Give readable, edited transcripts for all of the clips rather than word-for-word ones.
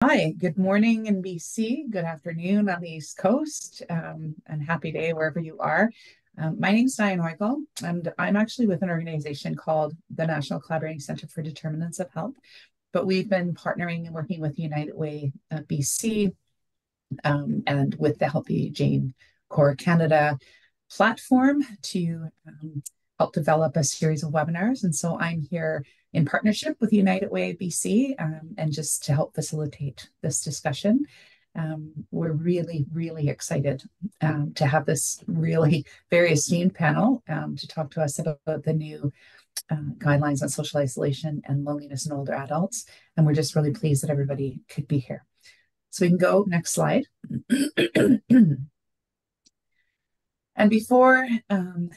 Hi, good morning in BC, good afternoon on the East Coast, and happy day wherever you are. My name is Diane Weigel, and I'm actually with an organization called the National Collaborating Centre for Determinants of Health. But we've been partnering and working with United Way BC and with the Healthy Aging Core Canada platform to help develop a series of webinars. And so I'm here in partnership with United Way BC and just to help facilitate this discussion. We're really, really excited to have this really very esteemed panel to talk to us about the new guidelines on social isolation and loneliness in older adults. And we're just really pleased that everybody could be here. So we can go next slide. And before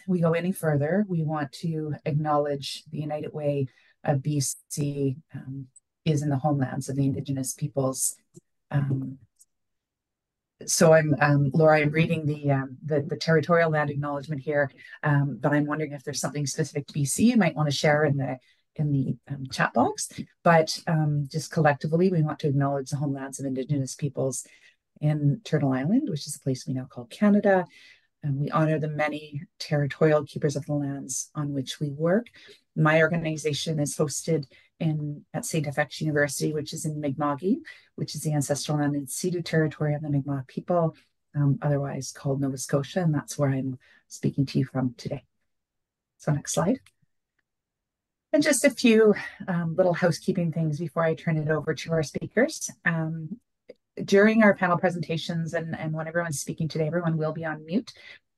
we go any further, we want to acknowledge the United Way of BC is in the homelands of the Indigenous peoples. So I'm Laura. I'm reading the territorial land acknowledgement here, but I'm wondering if there's something specific to BC you might want to share in the chat box. But just collectively, we want to acknowledge the homelands of Indigenous peoples in Turtle Island, which is a place we now call Canada. And we honor the many territorial keepers of the lands on which we work. My organization is hosted at St. FX University, which is in Mi'kma'ki, which is the ancestral land and Cedar territory of the Mi'kmaq people, otherwise called Nova Scotia, and that's where I'm speaking to you from today. So next slide. And just a few little housekeeping things before I turn it over to our speakers. During our panel presentations and when everyone's speaking today, everyone will be on mute.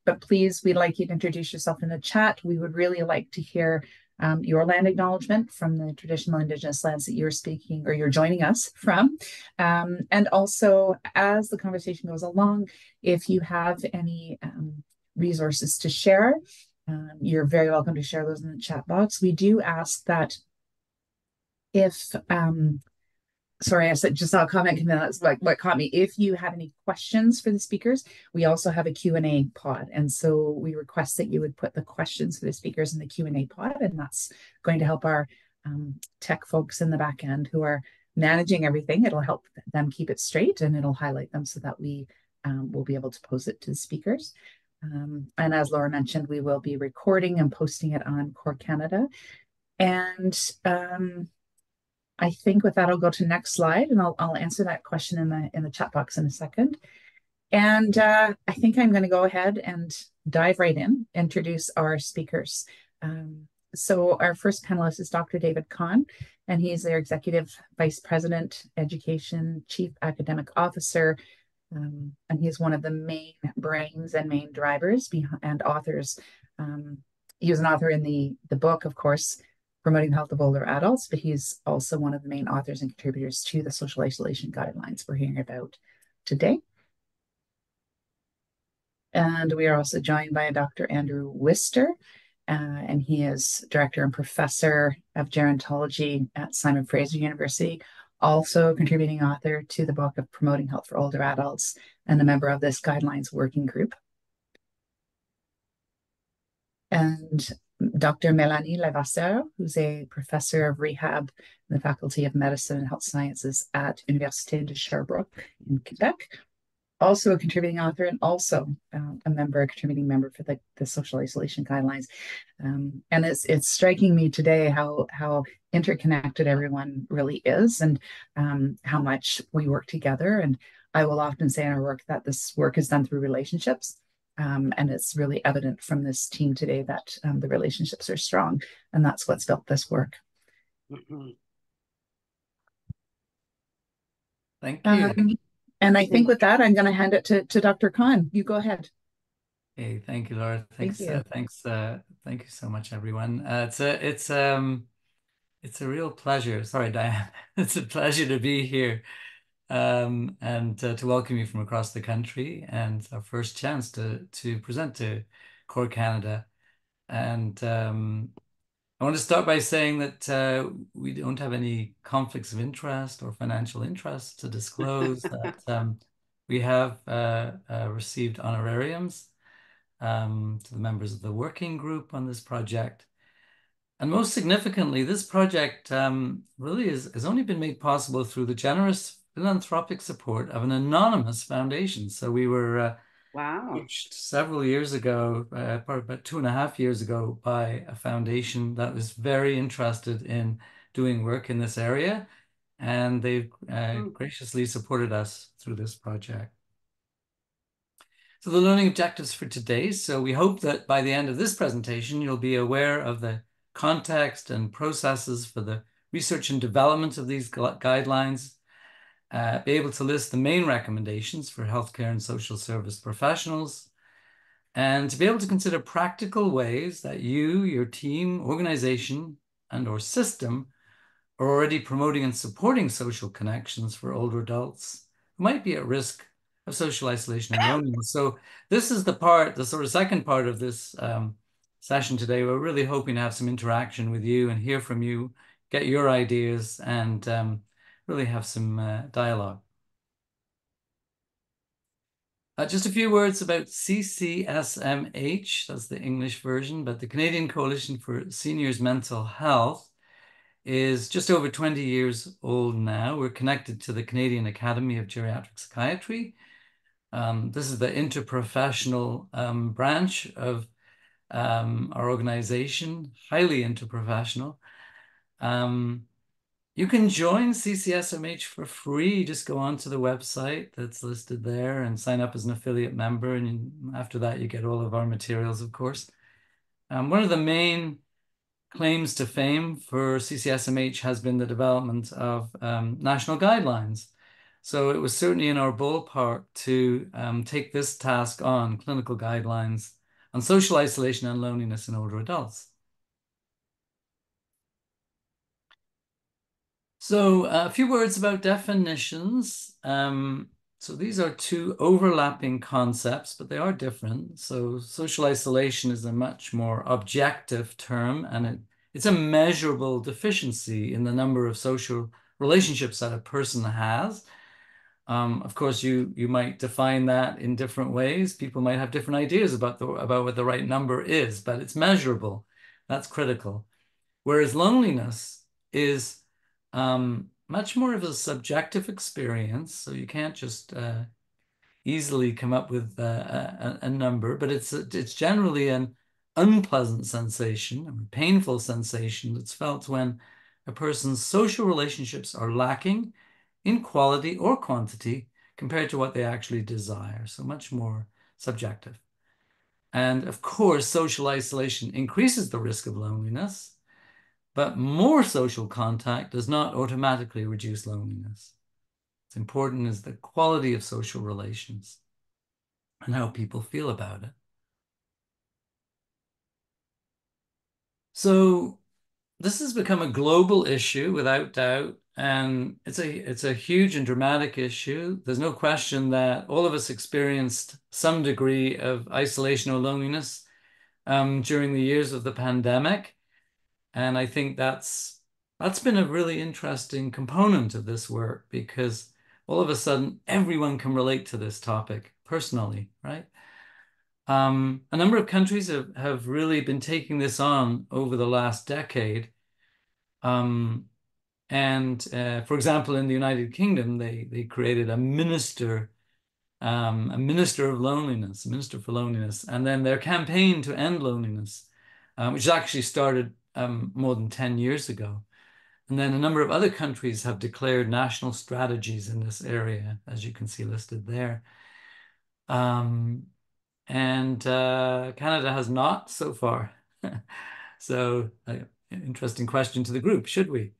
But please, we'd like you to introduce yourself in the chat. We would really like to hear your land acknowledgement from the traditional Indigenous lands that you're speaking or you're joining us from. And also, as the conversation goes along, if you have any resources to share, you're very welcome to share those in the chat box. We do ask that if sorry, I said just saw a comment, and that's like what caught me. If you have any questions for the speakers, we also have a Q&A pod. And so we request that you would put the questions for the speakers in the Q&A pod, and that's going to help our tech folks in the back end who are managing everything. It'll help them keep it straight, and it'll highlight them so that we will be able to pose it to the speakers. And as Laura mentioned, we will be recording and posting it on Core Canada. And I think with that, I'll go to next slide, and I'll answer that question in the chat box in a second. And I think I'm going to go ahead and dive right in, introduce our speakers. So our first panelist is Dr. David Conn, and he's their Executive Vice President, Education, Chief Academic Officer, and he's one of the main brains and main drivers and authors. He was an author in the book, of course, Promoting the Health of Older Adults, but he's also one of the main authors and contributors to the social isolation guidelines we're hearing about today. And we are also joined by Dr. Andrew Wister, and he is Director and Professor of Gerontology at Simon Fraser University, also contributing author to the book of Promoting Health for Older Adults, and a member of this guidelines working group. And Dr. Mélanie Levasseur, who's a professor of rehab in the Faculty of Medicine and Health Sciences at Université de Sherbrooke in Quebec, also a contributing author and also a contributing member for the social isolation guidelines. And it's striking me today how interconnected everyone really is, and how much we work together. And I will often say in our work that this work is done through relationships. And it's really evident from this team today that the relationships are strong, and that's what's built this work. Thank you. And I think with that, I'm going to hand it to Dr. Conn. You go ahead. Hey, thank you, Laura. Thanks. Thank you. Thank you so much, everyone. It's a real pleasure. Sorry, Diane. It's a pleasure to be here. And to welcome you from across the country, and our first chance to present to Core Canada. And I want to start by saying that we don't have any conflicts of interest or financial interest to disclose, that we have received honorariums to the members of the working group on this project. And most significantly, this project really has only been made possible through the generous philanthropic support of an anonymous foundation. So we were Wow. approached several years ago, probably about 2.5 years ago, by a foundation that was very interested in doing work in this area, and they've graciously supported us through this project. So the learning objectives for today. So we hope that by the end of this presentation, you'll be aware of the context and processes for the research and development of these guidelines, be able to list the main recommendations for healthcare and social service professionals, and to be able to consider practical ways that you, your team, organization, and/or system are already promoting and supporting social connections for older adults who might be at risk of social isolation and loneliness. So this is the sort of second part of this session today. We're really hoping to have some interaction with you and hear from you, get your ideas, and really have some dialogue. Just a few words about CCSMH, that's the English version, but the Canadian Coalition for Seniors Mental Health is just over 20 years old now. We're connected to the Canadian Academy of Geriatric Psychiatry. This is the interprofessional branch of our organization, highly interprofessional. You can join CCSMH for free. Just go onto the website that's listed there and sign up as an affiliate member. And after that, you get all of our materials, of course. One of the main claims to fame for CCSMH has been the development of national guidelines. So it was certainly in our ballpark to take this task on, clinical guidelines on social isolation and loneliness in older adults. So a few words about definitions. So these are two overlapping concepts, but they are different. So social isolation is a much more objective term, and it's a measurable deficiency in the number of social relationships that a person has. Of course, you might define that in different ways. People might have different ideas about what the right number is, but it's measurable. That's critical. Whereas loneliness is much more of a subjective experience, so you can't just easily come up with a number, but it's generally an unpleasant sensation, a painful sensation that's felt when a person's social relationships are lacking in quality or quantity compared to what they actually desire, so much more subjective. And of course, social isolation increases the risk of loneliness, but more social contact does not automatically reduce loneliness. What's important is the quality of social relations and how people feel about it. So this has become a global issue without doubt, and it's a huge and dramatic issue. There's no question that all of us experienced some degree of isolation or loneliness during the years of the pandemic. And I think that's been a really interesting component of this work, because all of a sudden everyone can relate to this topic personally, right? A number of countries have really been taking this on over the last decade. For example, in the United Kingdom, they created a minister of loneliness, a minister for loneliness, and then their campaign to end loneliness, which actually started more than 10 years ago. And then a number of other countries have declared national strategies in this area, as you can see listed there. Canada has not so far. So, interesting question to the group, should we?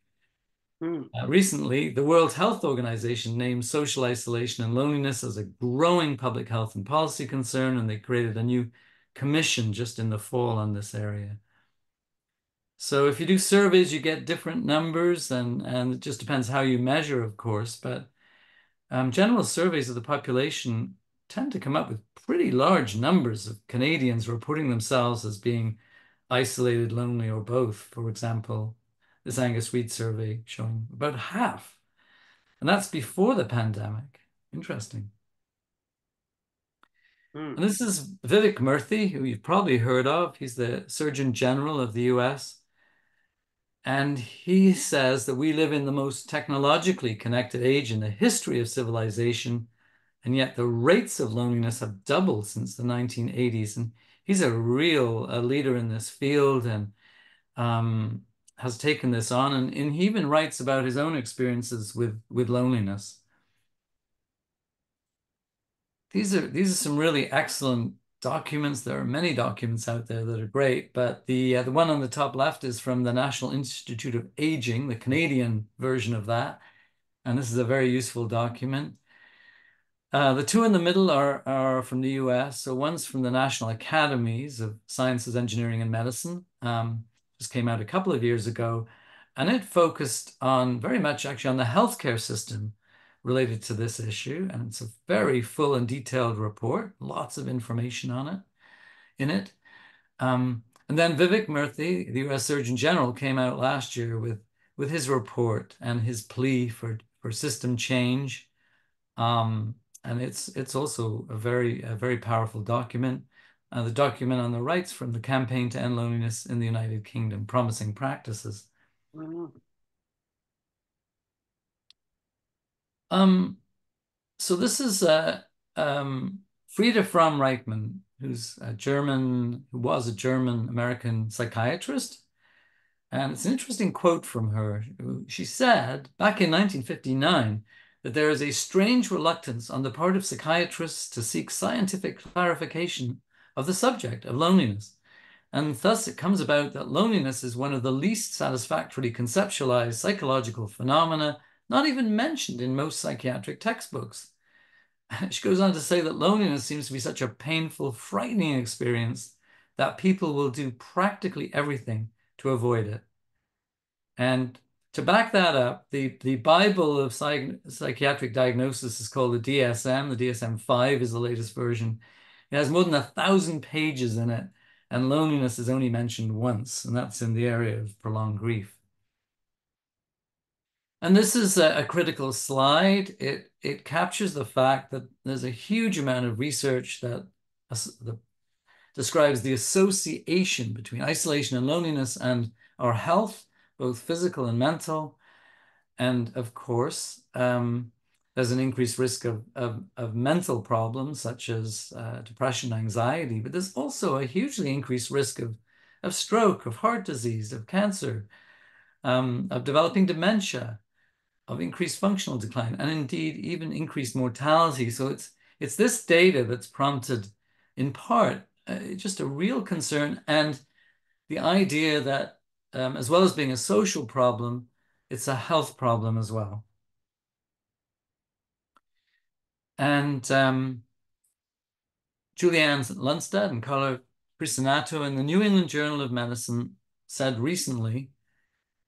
Recently, the World Health Organization named social isolation and loneliness as a growing public health and policy concern, and they created a new commission just in the fall on this area. So if you do surveys, you get different numbers, and it just depends how you measure, of course, but general surveys of the population tend to come up with pretty large numbers of Canadians reporting themselves as being isolated, lonely, or both. For example, this Angus Reid survey showing about half. And that's before the pandemic. Interesting. And this is Vivek Murthy, who you've probably heard of. He's the Surgeon General of the US. And he says that we live in the most technologically connected age in the history of civilization, and yet the rates of loneliness have doubled since the 1980s. And he's a real leader in this field, and has taken this on. And he even writes about his own experiences with loneliness. These are some really excellent documents. There are many documents out there that are great, but the one on the top left is from the National Institute of Aging, the Canadian version of that. And this is a very useful document. The two in the middle are from the US. So one's from the National Academies of Sciences, Engineering, and Medicine. Just came out a couple of years ago. And it focused on very much actually on the healthcare system related to this issue. And it's a very full and detailed report, lots of information on it, in it. And then Vivek Murthy, the US Surgeon General, came out last year with his report and his plea for system change. And it's also a very powerful document. The document on the right's from the Campaign to End Loneliness in the United Kingdom, Promising Practices. So this is Frieda Fromm-Reichmann, who was a German-American psychiatrist. And it's an interesting quote from her. She said back in 1959 that there is a strange reluctance on the part of psychiatrists to seek scientific clarification of the subject of loneliness. And thus it comes about that loneliness is one of the least satisfactorily conceptualized psychological phenomena, not even mentioned in most psychiatric textbooks. She goes on to say that loneliness seems to be such a painful, frightening experience that people will do practically everything to avoid it. And to back that up, the Bible of psychiatric diagnosis is called the DSM. The DSM-5 is the latest version. It has more than 1,000 pages in it, and loneliness is only mentioned once, and that's in the area of prolonged grief. And this is a critical slide. It captures the fact that there's a huge amount of research that describes the association between isolation and loneliness and our health, both physical and mental. And of course, there's an increased risk of mental problems such as depression, anxiety, but there's also a hugely increased risk of stroke, of heart disease, of cancer, of developing dementia, of increased functional decline, and indeed even increased mortality. So it's this data that's prompted, in part, just a real concern, and the idea that as well as being a social problem, it's a health problem as well. And Julianne Lundstad and Carla Priscinato in the New England Journal of Medicine said recently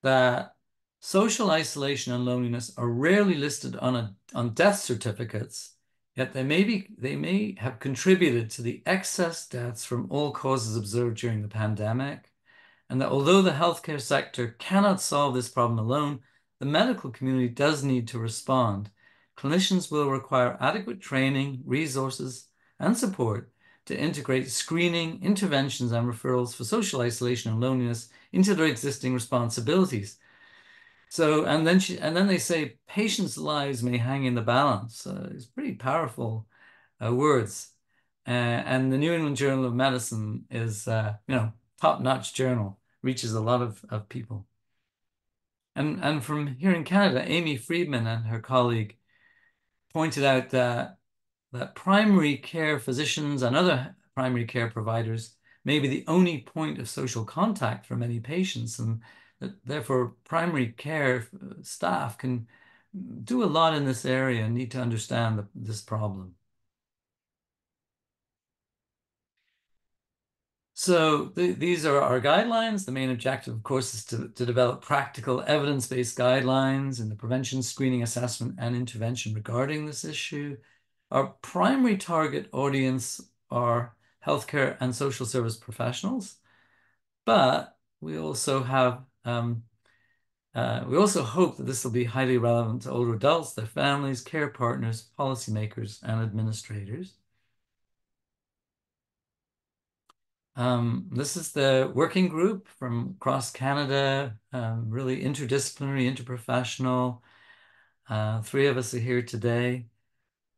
that social isolation and loneliness are rarely listed on death certificates, yet they may have contributed to the excess deaths from all causes observed during the pandemic, and that although the healthcare sector cannot solve this problem alone, the medical community does need to respond. Clinicians will require adequate training, resources, and support to integrate screening, interventions, and referrals for social isolation and loneliness into their existing responsibilities. So, and then they say patients' lives may hang in the balance. It's pretty powerful words. And the New England Journal of Medicine is, top-notch journal, reaches a lot of people. And from here in Canada, Amy Friedman and her colleague pointed out that primary care physicians and other primary care providers may be the only point of social contact for many patients, and that therefore primary care staff can do a lot in this area and need to understand this problem. So these are our guidelines. The main objective, of course, is to develop practical evidence-based guidelines in the prevention, screening, assessment, and intervention regarding this issue. Our primary target audience are healthcare and social service professionals, but we also have we also hope that this will be highly relevant to older adults, their families, care partners, policymakers, and administrators. This is the working group from across Canada, really interdisciplinary, interprofessional. Three of us are here today,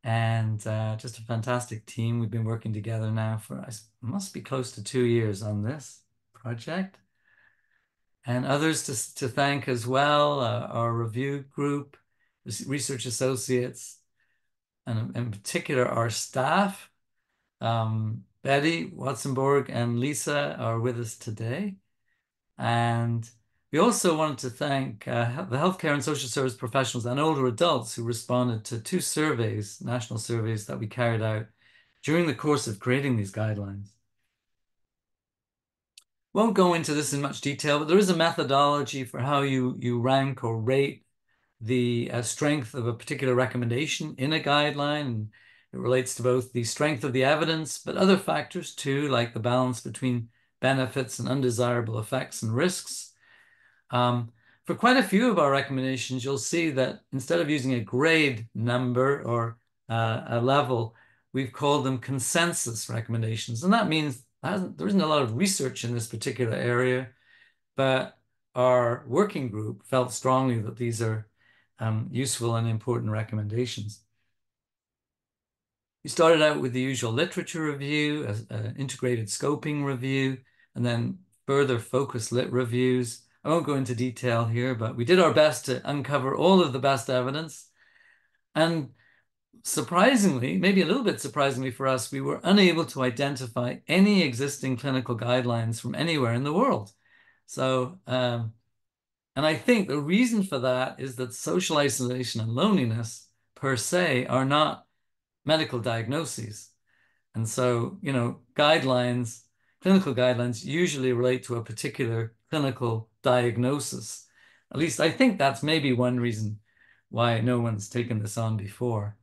and just a fantastic team. We've been working together now for, must be close to 2 years on this project. And others to thank as well, our review group, research associates, and in particular our staff. Betty Watzenborg and Lisa are with us today. And we also wanted to thank the healthcare and social service professionals and older adults who responded to 2 surveys, national surveys that we carried out during the course of creating these guidelines. Won't go into this in much detail, but there is a methodology for how you rank or rate the strength of a particular recommendation in a guideline. And it relates to both the strength of the evidence, but other factors too, like the balance between benefits and undesirable effects and risks. For quite a few of our recommendations, you'll see that instead of using a grade number or a level, we've called them consensus recommendations. And that means there isn't a lot of research in this particular area, but our working group felt strongly that these are useful and important recommendations. We started out with the usual literature review, an integrated scoping review, and then further focus lit reviews. I won't go into detail here, but we did our best to uncover all of the best evidence. And surprisingly, maybe a little bit surprisingly for us, we were unable to identify any existing clinical guidelines from anywhere in the world. So, and I think the reason for that is that social isolation and loneliness per se are not medical diagnoses. And so, guidelines, clinical guidelines usually relate to a particular clinical diagnosis. At least I think that's maybe one reason why no one's taken this on before.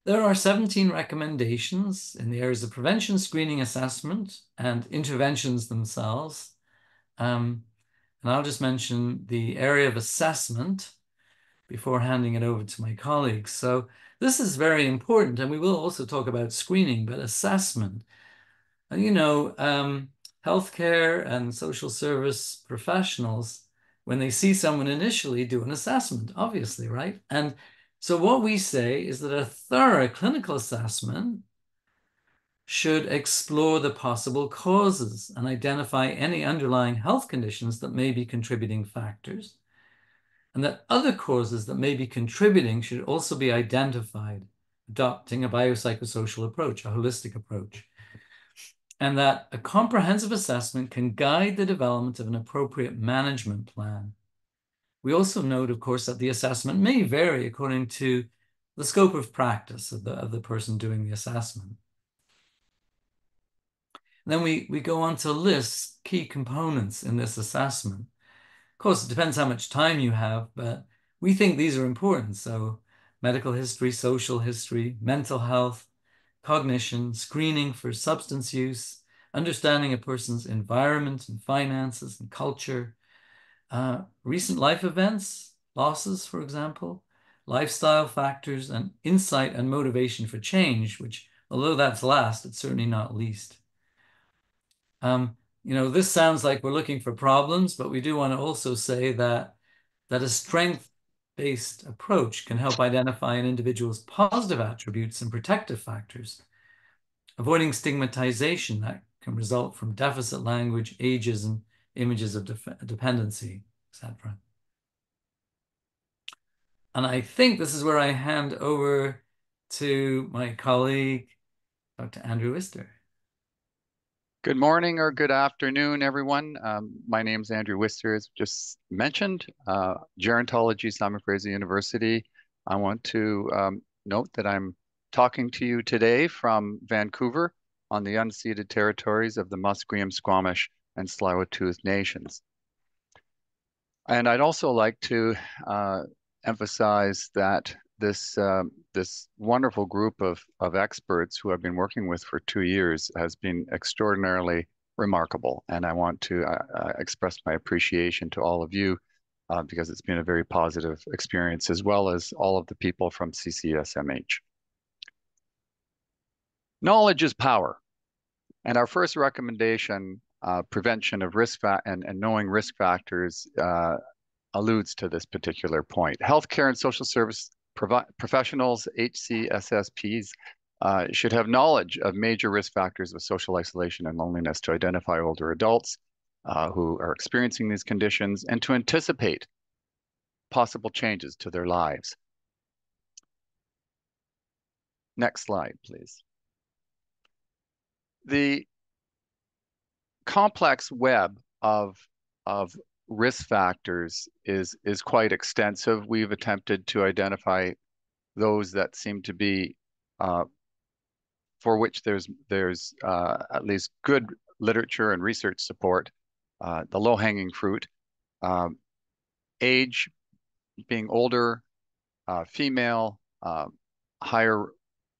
There are 17 recommendations in the areas of prevention, screening, assessment, and interventions themselves. And I'll just mention the area of assessment before handing it over to my colleagues. So this is very important, and we will also talk about screening, but assessment. Healthcare and social service professionals, when they see someone initially, do an assessment, obviously, right? And so what we say is that a thorough clinical assessment should explore the possible causes and identify any underlying health conditions that may be contributing factors, and that other causes that may be contributing should also be identified, adopting a biopsychosocial approach, a holistic approach, and that a comprehensive assessment can guide the development of an appropriate management plan. We also note, of course, that the assessment may vary according to the scope of practice of the person doing the assessment. And then we go on to list key components in this assessment. Of course, it depends how much time you have, but we think these are important. So medical history, social history, mental health, cognition, screening for substance use, understanding a person's environment and finances and culture, recent life events, losses, for example, lifestyle factors, and insight and motivation for change, which, although that's last, it's certainly not least. This sounds like we're looking for problems, but we do want to also say that a strength-based approach can help identify an individual's positive attributes and protective factors, avoiding stigmatization that can result from deficit language, ages, and images of dependency, etc. And I think this is where I hand over to my colleague, Dr. Andrew Wister. Good morning or good afternoon, everyone. My name is Andrew Wister, as just mentioned, gerontology, Simon Fraser University. I want to note that I'm talking to you today from Vancouver on the unceded territories of the Musqueam, Squamish, and Tsleil-Waututh nations. And I'd also like to emphasize that this wonderful group of experts who I've been working with for 2 years has been extraordinarily remarkable. And I want to express my appreciation to all of you because it's been a very positive experience, as well as all of the people from CCSMH. Knowledge is power. And our first recommendation, prevention of and knowing risk factors, alludes to this particular point. Healthcare and social service professionals, HCSSPs, should have knowledge of major risk factors of social isolation and loneliness to identify older adults who are experiencing these conditions and to anticipate possible changes to their lives. Next slide, please. The complex web of risk factors is quite extensive. We've attempted to identify those that seem to be for which there's at least good literature and research support. The low-hanging fruit, age, being older, female, higher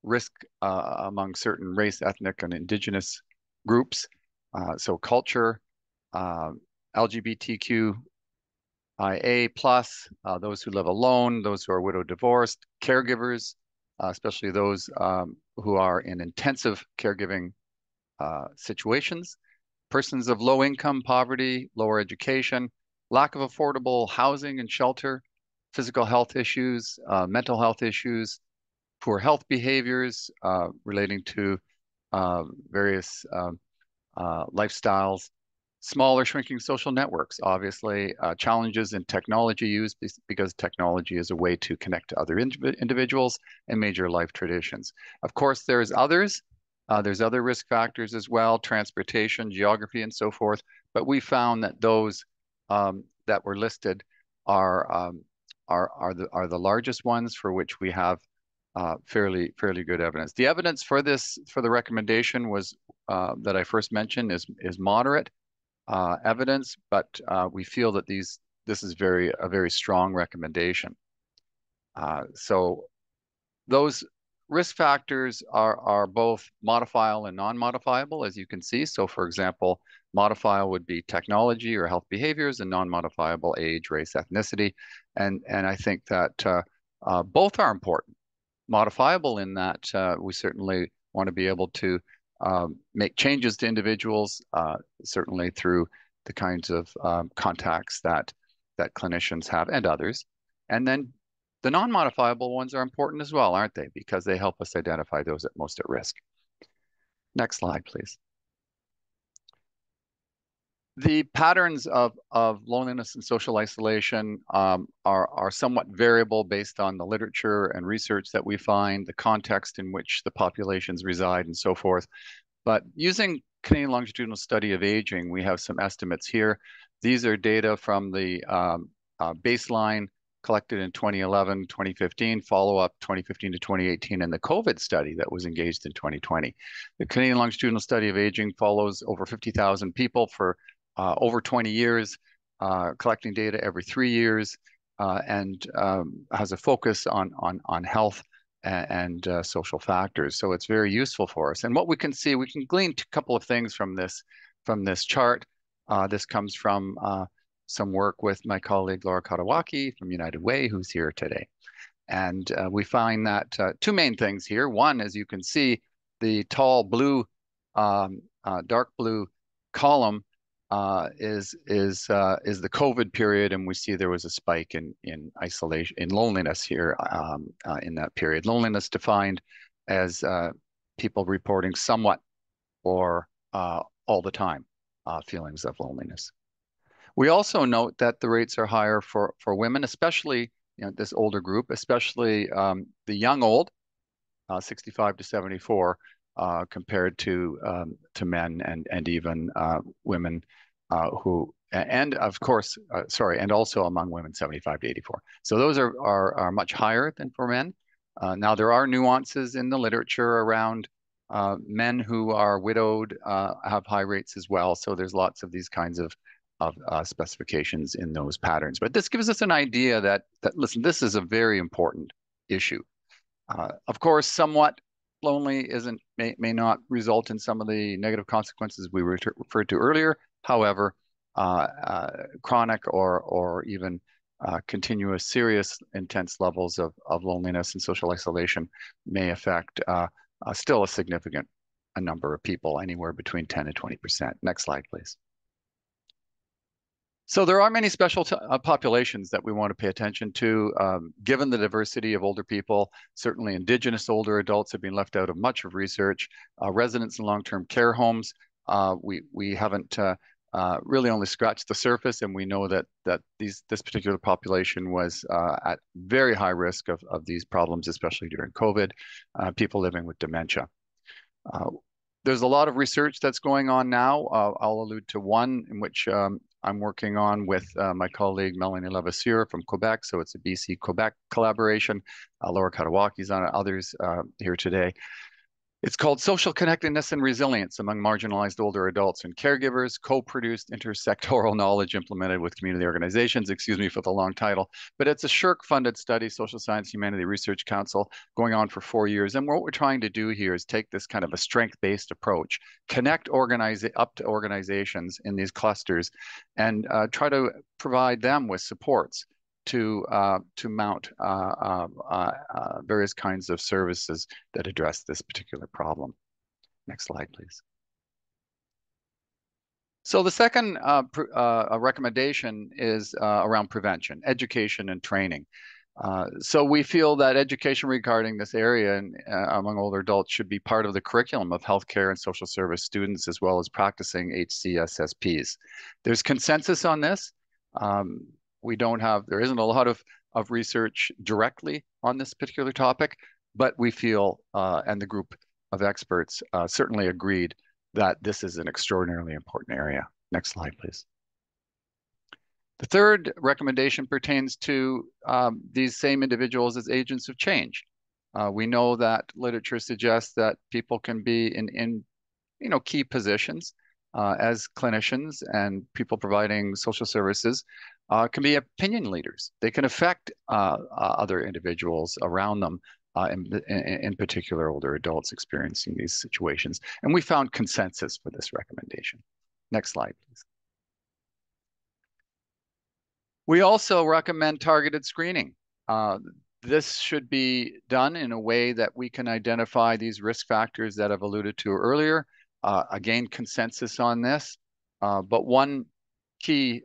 risk among certain race, ethnic, and indigenous groups. So culture, LGBTQIA+, those who live alone, those who are widowed, divorced, caregivers, especially those who are in intensive caregiving situations, persons of low income, poverty, lower education, lack of affordable housing and shelter, physical health issues, mental health issues, poor health behaviors relating to various lifestyles, smaller shrinking social networks, obviously, challenges in technology use because technology is a way to connect to other individuals and major life traditions. Of course, there's others. There's other risk factors as well, transportation, geography, and so forth. But we found that those that were listed are the largest ones for which we have fairly good evidence. The evidence for the recommendation was that I first mentioned is moderate evidence, but we feel that this is a very strong recommendation. So those risk factors are both modifiable and non-modifiable, as you can see. So for example, modifiable would be technology or health behaviors, and non-modifiable age, race, ethnicity. And I think that both are important. Modifiable in that we certainly want to be able to make changes to individuals, certainly through the kinds of contacts that clinicians have and others. And then the non-modifiable ones are important as well, aren't they? Because they help us identify those most at risk. Next slide, please. The patterns of loneliness and social isolation are somewhat variable based on the literature and research that we find, the context in which the populations reside, and so forth. But using Canadian longitudinal study of aging, we have some estimates here. These are data from the baseline collected in 2011, 2015, follow-up 2015 to 2018, and the COVID study that was engaged in 2020. The Canadian longitudinal study of aging follows over 50,000 people for over 20 years, collecting data every 3 years, and has a focus on health and social factors. So it's very useful for us. And what we can see, we can glean a couple of things from this chart. This comes from some work with my colleague Laura Katawaki from United Way, who's here today. And we find that two main things here. One, as you can see, the tall blue, dark blue column is the COVID period, and we see there was a spike in isolation, in loneliness here in that period. Loneliness defined as people reporting somewhat or all the time feelings of loneliness. We also note that the rates are higher for women, especially this older group, especially the young old, 65 to 74. Compared to men and even women who, and of course, and also among women 75 to 84. So those are much higher than for men. Now there are nuances in the literature around men who are widowed have high rates as well. So there's lots of these kinds of specifications in those patterns. But this gives us an idea that listen, this is a very important issue. Of course, somewhat lonely may not result in some of the negative consequences we referred to earlier. However, chronic or even continuous, serious, intense levels of loneliness and social isolation may affect still a significant a number of people, anywhere between 10 and 20%. Next slide, please. So there are many special populations that we want to pay attention to, given the diversity of older people. Certainly Indigenous older adults have been left out of much of research. Residents in long-term care homes, we haven't really only scratched the surface, and we know that this particular population was at very high risk of these problems, especially during COVID, people living with dementia. There's a lot of research that's going on now. I'll allude to one in which I'm working on with my colleague Mélanie Levasseur from Quebec. So it's a BC-Quebec collaboration. Laura Katawaki's on it, others here today. It's called Social Connectedness and Resilience Among Marginalized Older Adults and Caregivers, Co-Produced Intersectoral Knowledge Implemented with Community Organizations. Excuse me for the long title, but it's a SSHRC-funded study, Social Science Humanity Research Council, going on for 4 years. And what we're trying to do here is take this kind of a strength-based approach, connect up to organizations in these clusters, and try to provide them with supports to mount various kinds of services that address this particular problem. Next slide, please. So the second recommendation is around prevention, education, and training. So we feel that education regarding this area among older adults should be part of the curriculum of healthcare and social service students, as well as practicing HCSSPs. There's consensus on this. There isn't a lot of research directly on this particular topic, but we feel, and the group of experts certainly agreed that this is an extraordinarily important area. Next slide, please. The third recommendation pertains to these same individuals as agents of change. We know that literature suggests that people can be in key positions as clinicians and people providing social services, can be opinion leaders. They can affect other individuals around them, in particular older adults experiencing these situations. And we found consensus for this recommendation. Next slide, please. We also recommend targeted screening. This should be done in a way that we can identify these risk factors that I've alluded to earlier. Again, consensus on this, but one key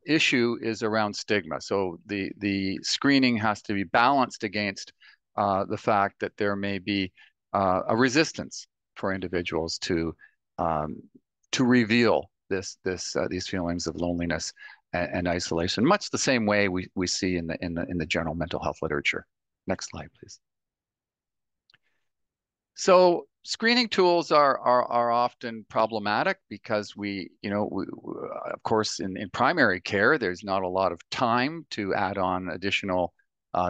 issue is around stigma. So the screening has to be balanced against the fact that there may be a resistance for individuals to reveal these feelings of loneliness and isolation, much the same way we see in the general mental health literature. Next slide, please. So screening tools are often problematic because of course, in primary care, there's not a lot of time to add on additional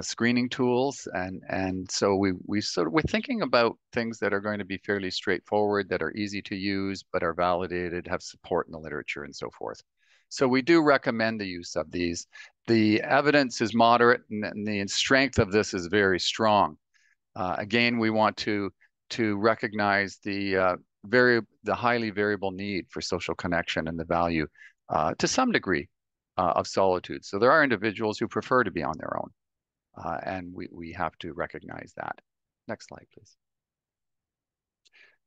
screening tools, and so we're thinking about things that are going to be fairly straightforward, that are easy to use, but are validated, have support in the literature, and so forth. So we do recommend the use of these. The evidence is moderate, and the strength of this is very strong. Again, we want to recognize the highly variable need for social connection and the value, to some degree, of solitude. So there are individuals who prefer to be on their own, and we have to recognize that. Next slide, please.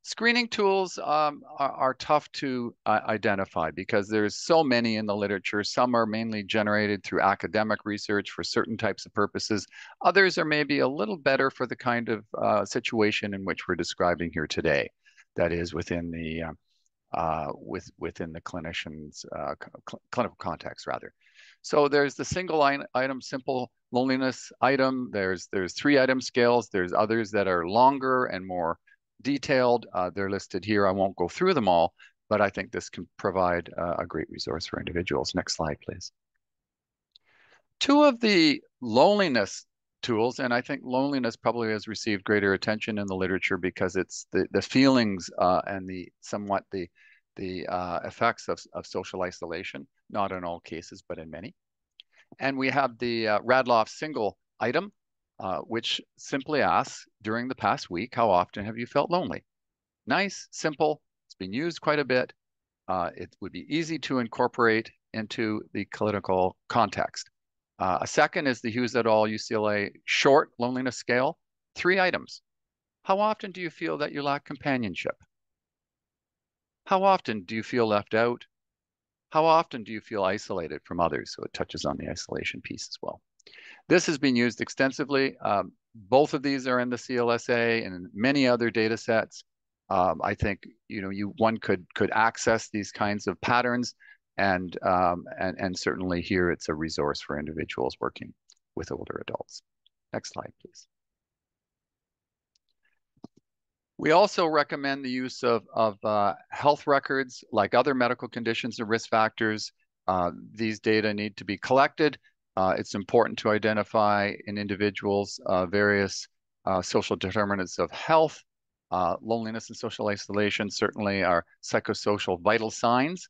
Screening tools are tough to identify because there's so many in the literature. Some are mainly generated through academic research for certain types of purposes. Others are maybe a little better for the kind of situation in which we're describing here today. That is within the clinician's clinical context, rather. So there's the single item simple loneliness item. There's 3-item scales. There's others that are longer and more detailed. They're listed here. I won't go through them all, but I think this can provide a great resource for individuals. Next slide, please. 2 of the loneliness tools, and I think loneliness probably has received greater attention in the literature because it's the feelings and the effects of social isolation, not in all cases, but in many. And we have the Radloff single item, which simply asks, during the past week, how often have you felt lonely? Nice, simple, it's been used quite a bit. It would be easy to incorporate into the clinical context. A second is the Hughes et al. UCLA short loneliness scale, 3 items. How often do you feel that you lack companionship? How often do you feel left out? How often do you feel isolated from others? So it touches on the isolation piece as well. This has been used extensively. Both of these are in the CLSA and many other data sets. I think one could access these kinds of patterns, and certainly here it's a resource for individuals working with older adults. Next slide, please. We also recommend the use of health records like other medical conditions and risk factors. These data need to be collected. It's important to identify in individuals various social determinants of health. Loneliness and social isolation certainly are psychosocial vital signs.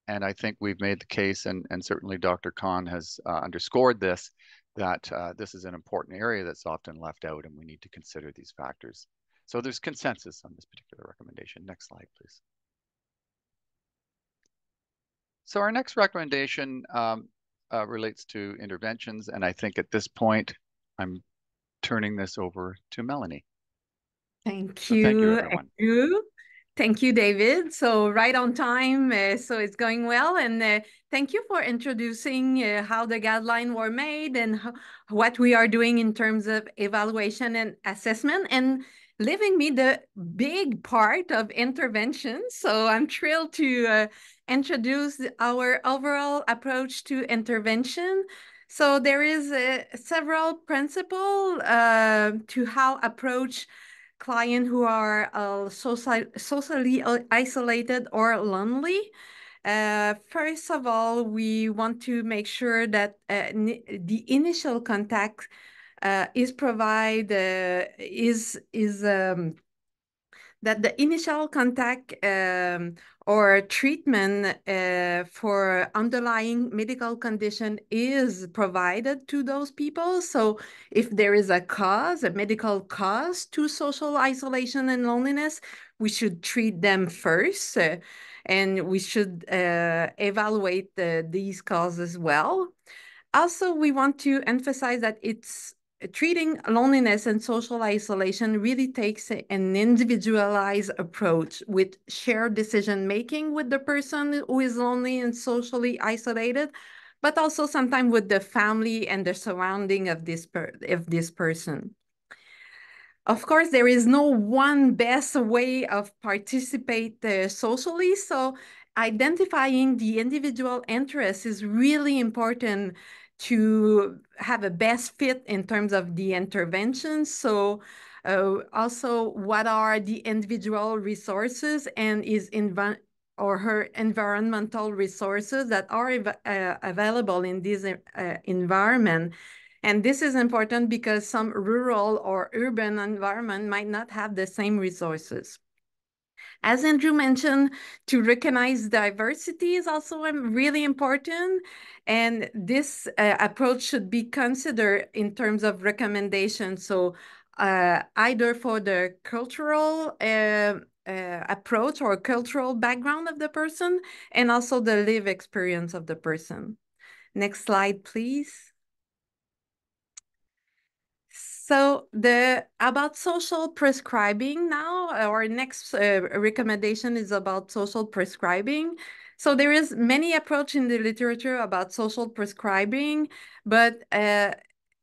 And I think we've made the case, and certainly Dr. Conn has underscored this, that this is an important area that's often left out, and we need to consider these factors. So there's consensus on this particular recommendation. Next slide, please. So our next recommendation relates to interventions, and I think at this point, I'm turning this over to Melanie. Thank you, everyone. Thank you, David. So right on time, so it's going well. And thank you for introducing how the guidelines were made and what we are doing in terms of evaluation and assessment, and leaving me the big part of intervention. So I'm thrilled to introduce our overall approach to intervention. So there is several principles to how approach clients who are socially isolated or lonely. First of all, we want to make sure that the initial contact is that the initial contact or treatment for underlying medical condition is provided to those people. So if there is a medical cause to social isolation and loneliness, we should treat them first, and we should evaluate these causes well. Also, we want to emphasize that treating loneliness and social isolation really takes an individualized approach with shared decision-making with the person who is lonely and socially isolated, but also sometimes with the family and the surrounding of this person. Of course, there is no one best way of participate socially, so identifying the individual interests is really important to have a best fit in terms of the intervention. So also, what are the individual resources and her environmental resources that are available in this environment. And this is important because some rural or urban environment might not have the same resources. As Andrew mentioned, to recognize diversity is also really important. And this approach should be considered in terms of recommendations. So either for the cultural approach or cultural background of the person, and also the lived experience of the person. Next slide, please. So about social prescribing now, our next recommendation is about social prescribing. So there is many approach in the literature about social prescribing, but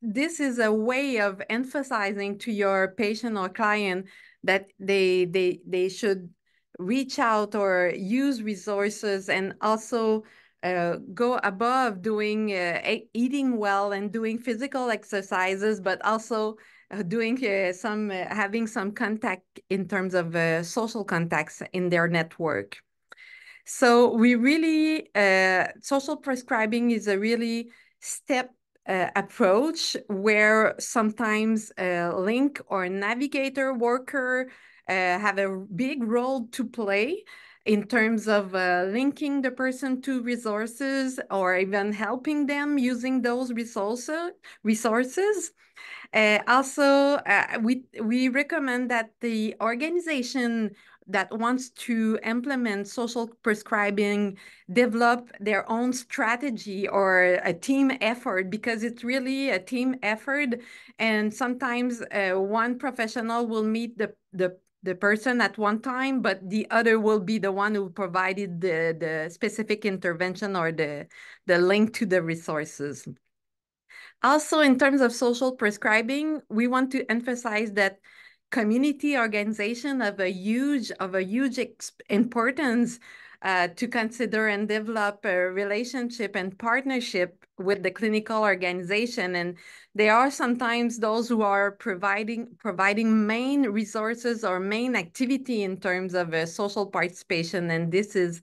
this is a way of emphasizing to your patient or client that they should reach out or use resources, and also go above doing eating well and doing physical exercises, but also doing having some contact in terms of social contacts in their network. So we really, social prescribing is a really step approach where sometimes a link or navigator worker have a big role to play in terms of linking the person to resources or even helping them using those resources. Also, we recommend that the organization that wants to implement social prescribing develop their own strategy or a team effort, because it's really a team effort. And sometimes one professional will meet the the person at one time, but the other will be the one who provided the specific intervention or the link to the resources. Also, in terms of social prescribing, we want to emphasize that community organization of a huge importance to consider and develop a relationship and partnership with the clinical organization. And there are sometimes those who are providing main resources or main activity in terms of social participation, and this is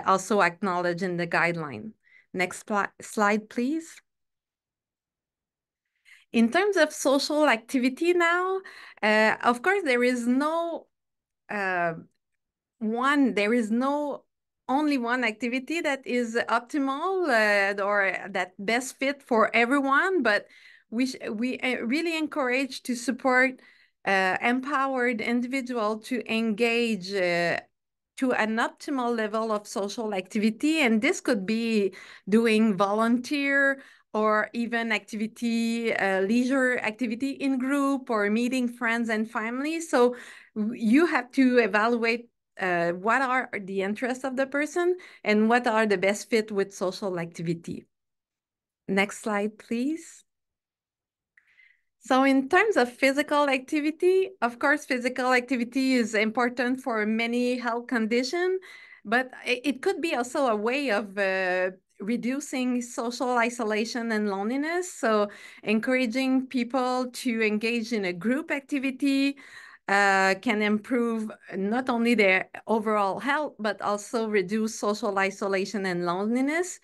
also acknowledged in the guideline. Next slide, please. In terms of social activity now, of course, there is no only one activity that is optimal or that best fit for everyone, but we really encourage to support empowered individual to engage to an optimal level of social activity. And this could be doing volunteer or even activity, leisure activity in group or meeting friends and family. So you have to evaluate what are the interests of the person and what are the best fit with social activity. Next slide, please. So in terms of physical activity, of course, physical activity is important for many health conditions, but it could be also a way of reducing social isolation and loneliness. So encouraging people to engage in a group activity can improve not only their overall health, but also reduce social isolation and loneliness.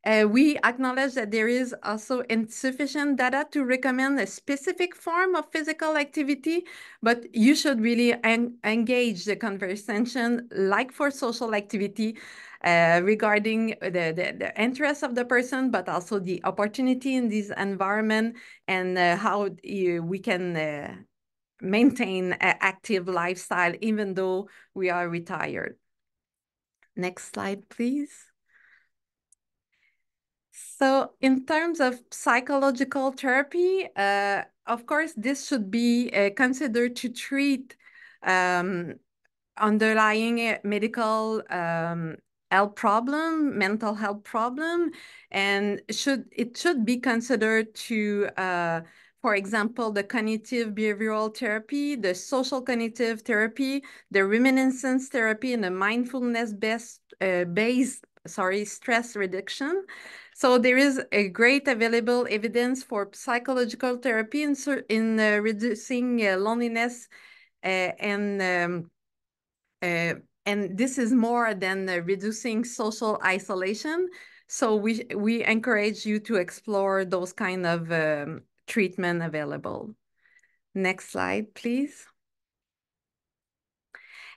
We acknowledge that there is also insufficient data to recommend a specific form of physical activity, but you should really engage the conversation like for social activity regarding the interests of the person, but also the opportunity in this environment and how we can maintain an active lifestyle even though we are retired. Next slide, please. So in terms of psychological therapy, of course, this should be considered to treat underlying medical health problem, mental health problem, and it should be considered to, for example, the cognitive behavioral therapy, the social cognitive therapy, the reminiscence therapy, and the mindfulness based stress reduction. So there is a great available evidence for psychological therapy in reducing loneliness and this is more than reducing social isolation. So we encourage you to explore those kind of treatment available. Next slide, please.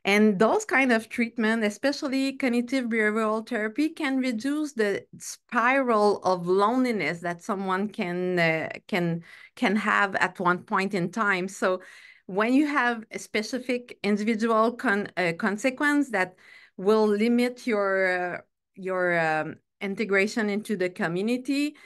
And those kind of treatment, especially cognitive behavioral therapy, can reduce the spiral of loneliness that someone can have at one point in time. So when you have a specific individual consequence that will limit your integration into the community,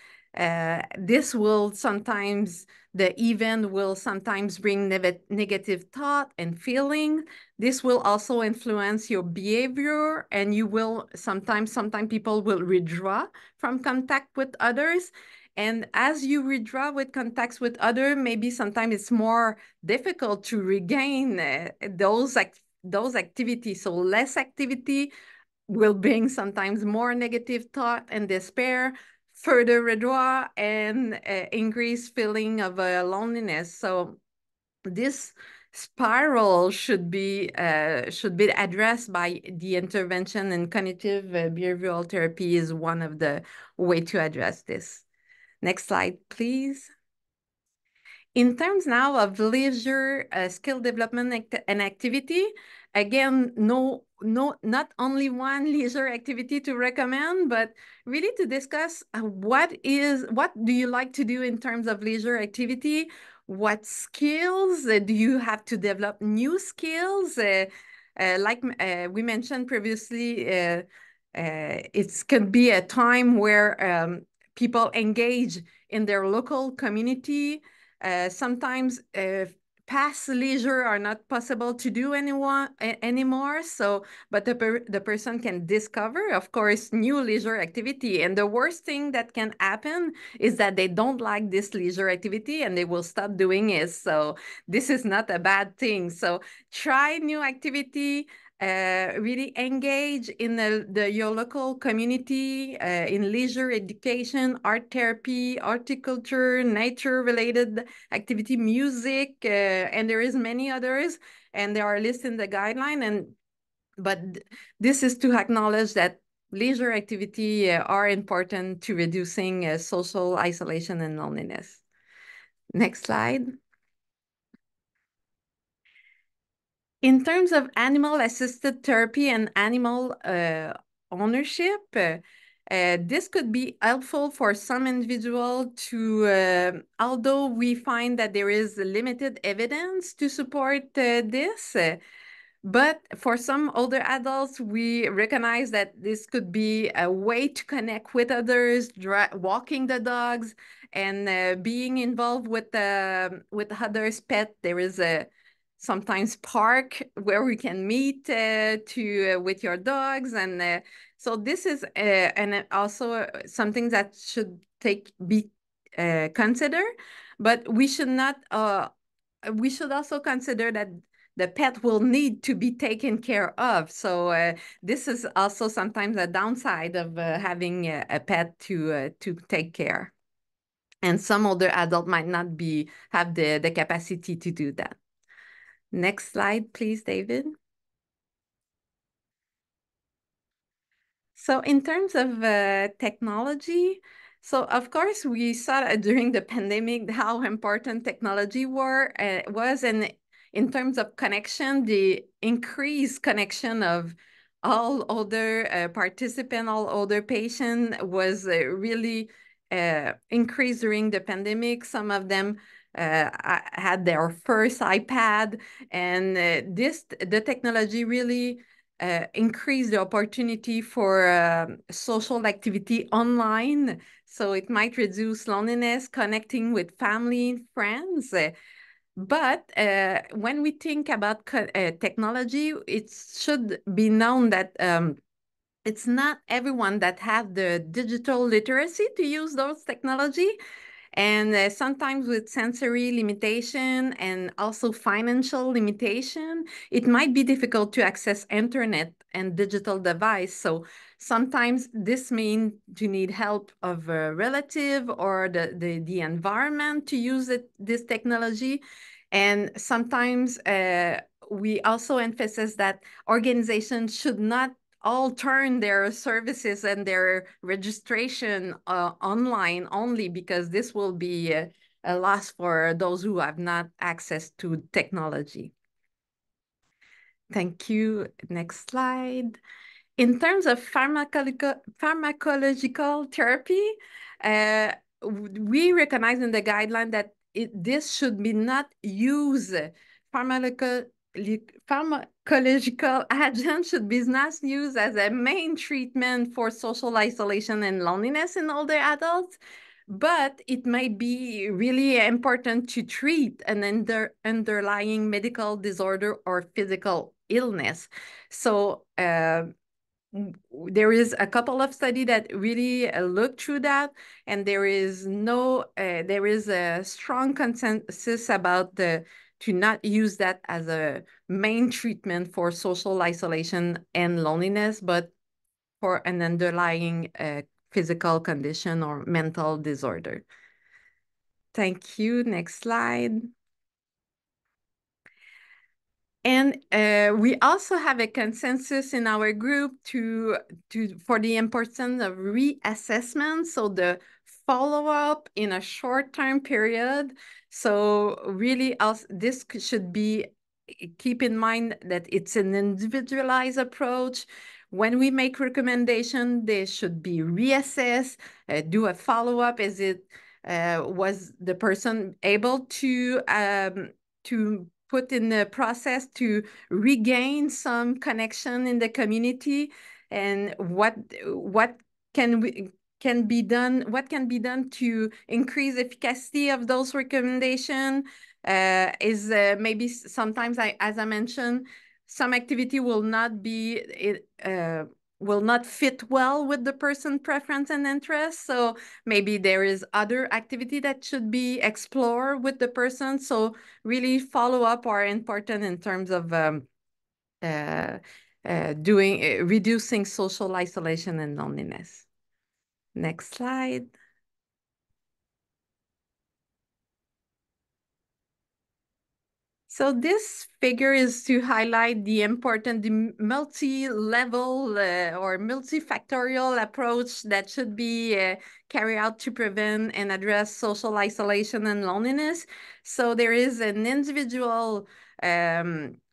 this will sometimes, the event will sometimes bring negative thought and feeling. This will also influence your behavior, and you will sometimes people will withdraw from contact with others. And as you withdraw with contacts with others, maybe sometimes it's more difficult to regain those activities. So less activity will bring sometimes more negative thought and despair, further withdrawal, and increased feeling of loneliness. So this spiral should be addressed by the intervention, and cognitive behavioral therapy is one of the way to address this. Next slide, please. In terms now of leisure skill development and activity, again, not only one leisure activity to recommend, but really to discuss what do you like to do in terms of leisure activity? What skills do you have to develop? New skills, like we mentioned previously, it can be a time where people engage in their local community. Sometimes past leisure are not possible to do anymore. So, but the person can discover, of course, new leisure activity. And the worst thing that can happen is that they don't like this leisure activity and they will stop doing it. So this is not a bad thing. So try new activity. Really engage in your local community in leisure education, art therapy, horticulture, nature-related activity, music, and there is many others, and they are listed in the guideline. But this is to acknowledge that leisure activity are important to reducing social isolation and loneliness. Next slide. In terms of animal-assisted therapy and animal ownership, this could be helpful for some individual to, although we find that there is limited evidence to support this, but for some older adults, we recognize that this could be a way to connect with others, walking the dogs, and being involved with others' pet. There is a sometimes park where we can meet with your dogs, and so this is and also something that should be considered, but we should not. We should also consider that the pet will need to be taken care of. So this is also sometimes a downside of having a pet to take care. And some older adult might not have the capacity to do that. Next slide, please, David. So in terms of technology, so of course we saw during the pandemic how important technology was, and in terms of connection, the increased connection of all older participants, all older patients was really increased during the pandemic. Some of them had their first iPad, and the technology really increase the opportunity for social activity online. So it might reduce loneliness, connecting with family and friends. But when we think about technology, it should be known that it's not everyone that have the digital literacy to use those technology. And sometimes with sensory limitation and also financial limitation, it might be difficult to access internet and digital device. So sometimes this means you need help of a relative or the environment to use this technology. And sometimes we also emphasize that organizations should not all turn their services and their registration online only, because this will be a loss for those who have not access to technology. Thank you. Next slide. In terms of pharmacological therapy, we recognize in the guideline that this should be not used. Pharmacological agent should be not used as a main treatment for social isolation and loneliness in older adults, but it may be really important to treat an underlying medical disorder or physical illness. So there is a couple of studies that really look through that, and there is a strong consensus about to not use that as a main treatment for social isolation and loneliness, but for an underlying physical condition or mental disorder. Thank you. Next slide. And we also have a consensus in our group for the importance of reassessment, so the follow-up in a short-term period. So really, this should be, keep in mind that it's an individualized approach. When we make recommendation, they should be reassessed, do a follow-up. Was the person able to put in the process to regain some connection in the community, and what can be done to increase efficacy of those recommendations, is maybe sometimes, as I mentioned, some activity will not be will not fit well with the person preference and interest. So maybe there is other activity that should be explored with the person. So really follow up are important in terms of reducing social isolation and loneliness. Next slide. So this figure is to highlight the multi-level or multifactorial approach that should be carried out to prevent and address social isolation and loneliness. So there is an individual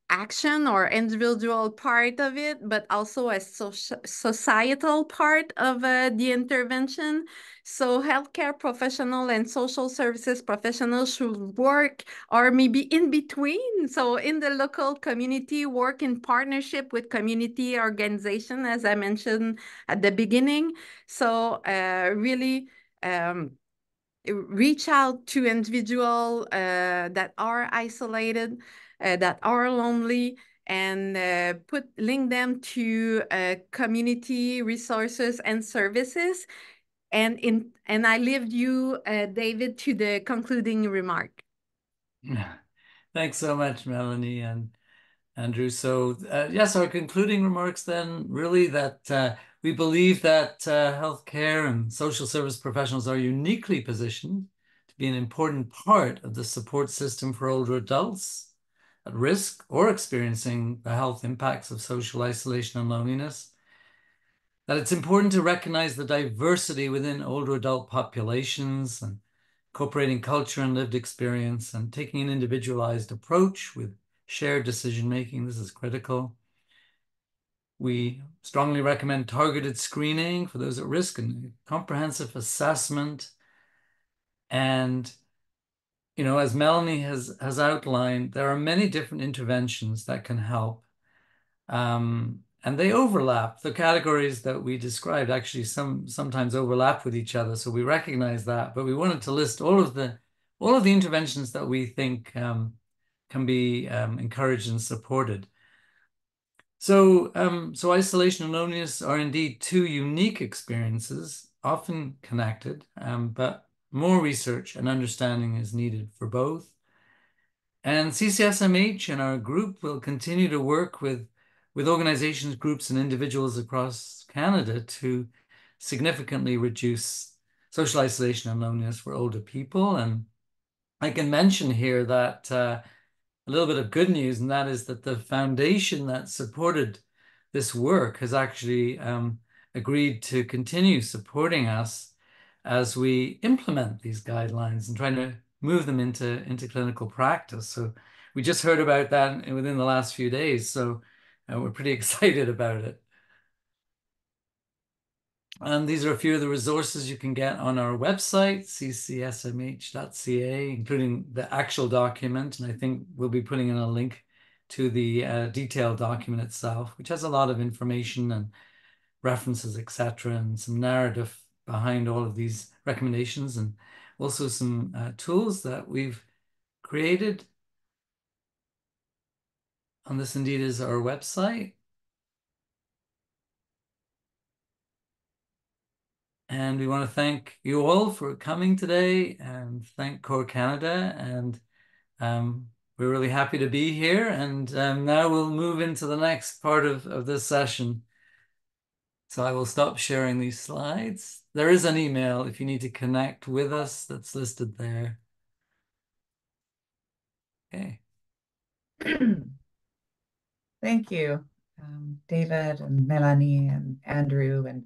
action or individual part of it, but also a societal part of the intervention. So healthcare professional and social services professionals should work or maybe in between. So in the local community, work in partnership with community organization, as I mentioned at the beginning. So really reach out to individuals that are isolated, that are lonely, and link them to community resources and services. And I leave you, David, to the concluding remark. Thanks so much, Melanie and Andrew. So yes, our concluding remarks then really that we believe that healthcare and social service professionals are uniquely positioned to be an important part of the support system for older adults at risk or experiencing the health impacts of social isolation and loneliness. That it's important to recognize the diversity within older adult populations and incorporating culture and lived experience and taking an individualized approach with shared decision-making. This is critical. We strongly recommend targeted screening for those at risk and comprehensive assessment. And, you know, as Melanie has outlined, there are many different interventions that can help. And they overlap. The categories that we described actually sometimes overlap with each other. So we recognize that, but we wanted to list all of the interventions that we think can be encouraged and supported. So isolation and loneliness are indeed two unique experiences, often connected, but more research and understanding is needed for both. And CCSMH and our group will continue to work with organizations, groups, and individuals across Canada to significantly reduce social isolation and loneliness for older people. And I can mention here that a little bit of good news, and that is that the foundation that supported this work has actually agreed to continue supporting us as we implement these guidelines and trying to move them into clinical practice. So we just heard about that within the last few days. So we're pretty excited about it. And these are a few of the resources you can get on our website, ccsmh.ca, including the actual document. And I think we'll be putting in a link to the detailed document itself, which has a lot of information and references, etc., and some narrative behind all of these recommendations, and also some tools that we've created. And this indeed is our website. And we want to thank you all for coming today and thank CORE Canada. And we're really happy to be here. And now we'll move into the next part of this session. So I will stop sharing these slides. There is an email if you need to connect with us that's listed there. Okay. Thank you, David and Melanie and Andrew. And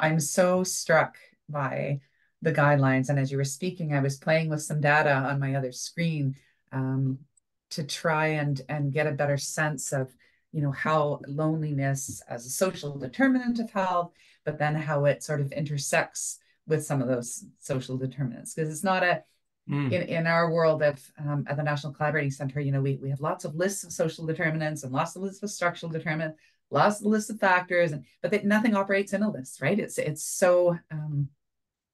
I'm so struck by the guidelines. And as you were speaking, I was playing with some data on my other screen to try and get a better sense of, you know, how loneliness as a social determinant of health, but then how it sort of intersects with some of those social determinants. Because it's not a, in our world of at the National Collaborating Center, you know, we have lots of lists of social determinants and lots of lists of structural determinants, lots of lists of factors, but nothing operates in a list, right? It's so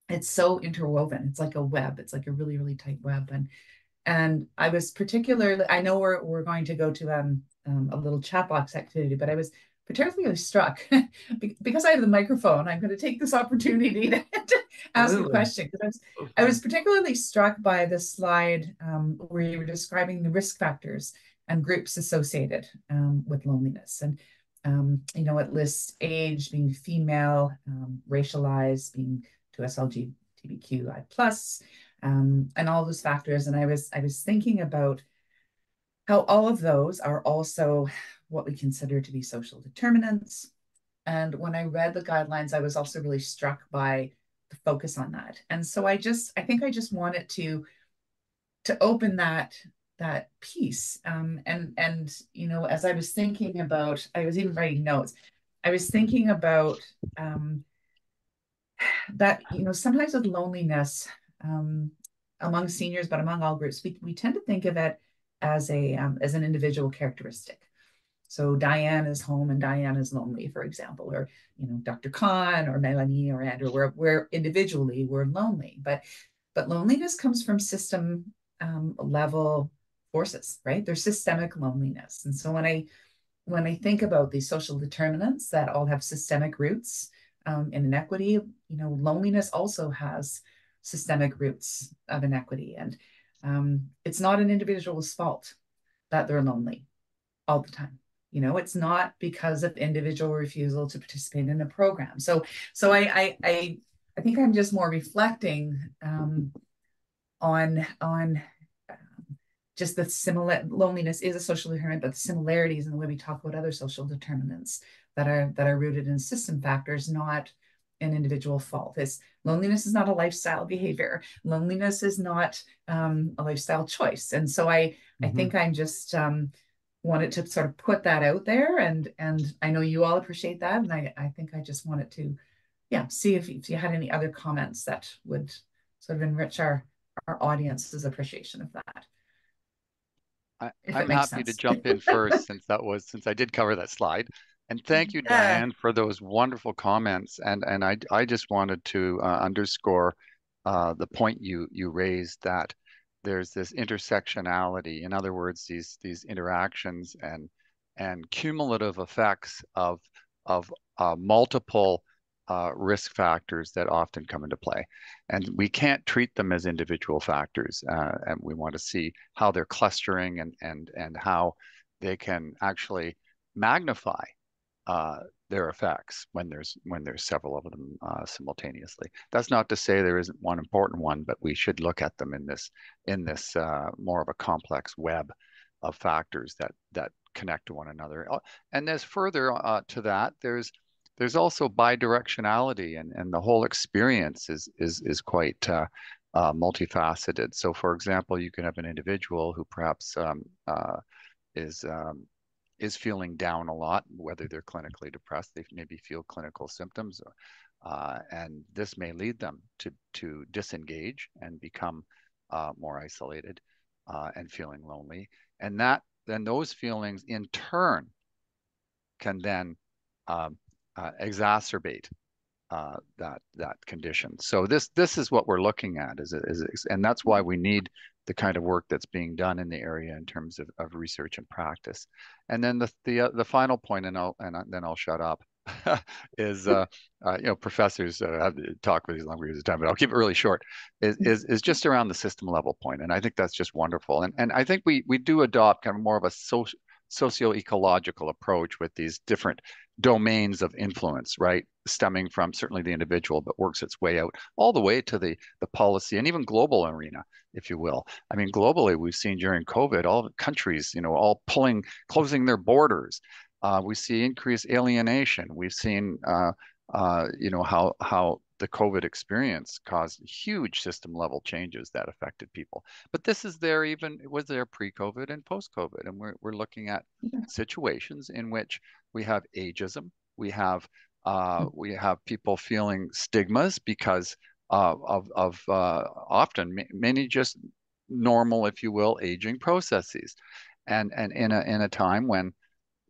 it's so interwoven. It's like a web. It's like a really, really tight web. And I was particularly, I know we're going to go to a little chat box activity, but I was particularly struck because I have the microphone. I'm going to take this opportunity to ask a question, because I was particularly struck by the slide where you were describing the risk factors and groups associated with loneliness. And you know, it lists age, being female, racialized, being to SLGBTQI plus, and all those factors. And I was thinking about how all of those are also what we consider to be social determinants. And when I read the guidelines, I was also really struck by the focus on that. And so I think I just wanted to open that piece. And you know, as I was thinking about, I was even writing notes. I was thinking about that, you know, sometimes with loneliness among seniors, but among all groups, we tend to think of it as an individual characteristic. So Diane is home and Diane is lonely, for example, or, you know, Dr. Conn or Melanie or Andrew, we're individually, we're lonely, but loneliness comes from system level forces, right? There's systemic loneliness. And so when I think about these social determinants that all have systemic roots in inequity, you know, loneliness also has systemic roots of inequity. And it's not an individual's fault that they're lonely all the time. You know, it's not because of individual refusal to participate in a program. So I think I'm just more reflecting on just the similar loneliness is a social determinant, but the similarities in the way we talk about other social determinants that are rooted in system factors, not an individual fault. Loneliness is not a lifestyle behavior. Loneliness is not a lifestyle choice. And so I think I'm just wanted to sort of put that out there, and I know you all appreciate that, and I think I just wanted to see if you had any other comments that would sort of enrich our audience's appreciation of that. I'm happy to jump in first since I did cover that slide. And thank you, Diane, for those wonderful comments. And I just wanted to underscore the point you raised, that there's this intersectionality. In other words, these interactions and cumulative effects of multiple risk factors that often come into play. And we can't treat them as individual factors. And we want to see how they're clustering and how they can actually magnify their effects when there's several of them simultaneously. That's not to say there isn't one important one, but we should look at them in this more of a complex web of factors that connect to one another. And there's further to that, there's also bidirectionality, and the whole experience is quite multifaceted. So, for example, you can have an individual who perhaps is feeling down a lot, whether they're clinically depressed. They maybe feel clinical symptoms, and this may lead them to disengage and become more isolated and feeling lonely. And then those feelings in turn can then exacerbate that condition. So this is what we're looking at, and that's why we need the kind of work that's being done in the area in terms of research and practice. And then the final point, and then I'll shut up, is you know, professors have to talk for these long periods of time, but I'll keep it really short. Is just around the system level point, and I think that's just wonderful. And I think we do adopt kind of more of a socio-ecological approach with these different domains of influence, right? Stemming from certainly the individual, but works its way out all the way to the policy and even global arena, if you will. I mean, globally, we've seen during COVID, all the countries, you know, all closing their borders. We see increased alienation. We've seen, you know, how the COVID experience caused huge system level changes that affected people. But this is there it was there pre-COVID and post-COVID. And we're looking at situations in which we have ageism, we have people feeling stigmas because of often many just normal, if you will, aging processes. And in a time when,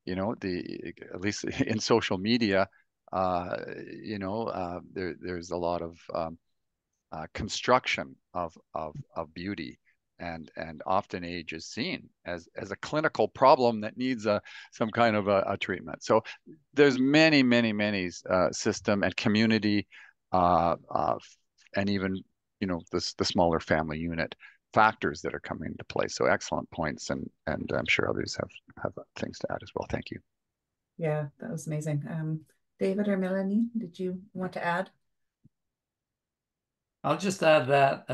you know, at least in social media, you know, there's a lot of construction of beauty. And often age is seen as a clinical problem that needs some kind of a treatment. So there's many system and community and even the smaller family unit factors that are coming into play. So excellent points, and I'm sure others have things to add as well. Thank you. Yeah, that was amazing. David or Mélanie, did you want to add? I'll just add that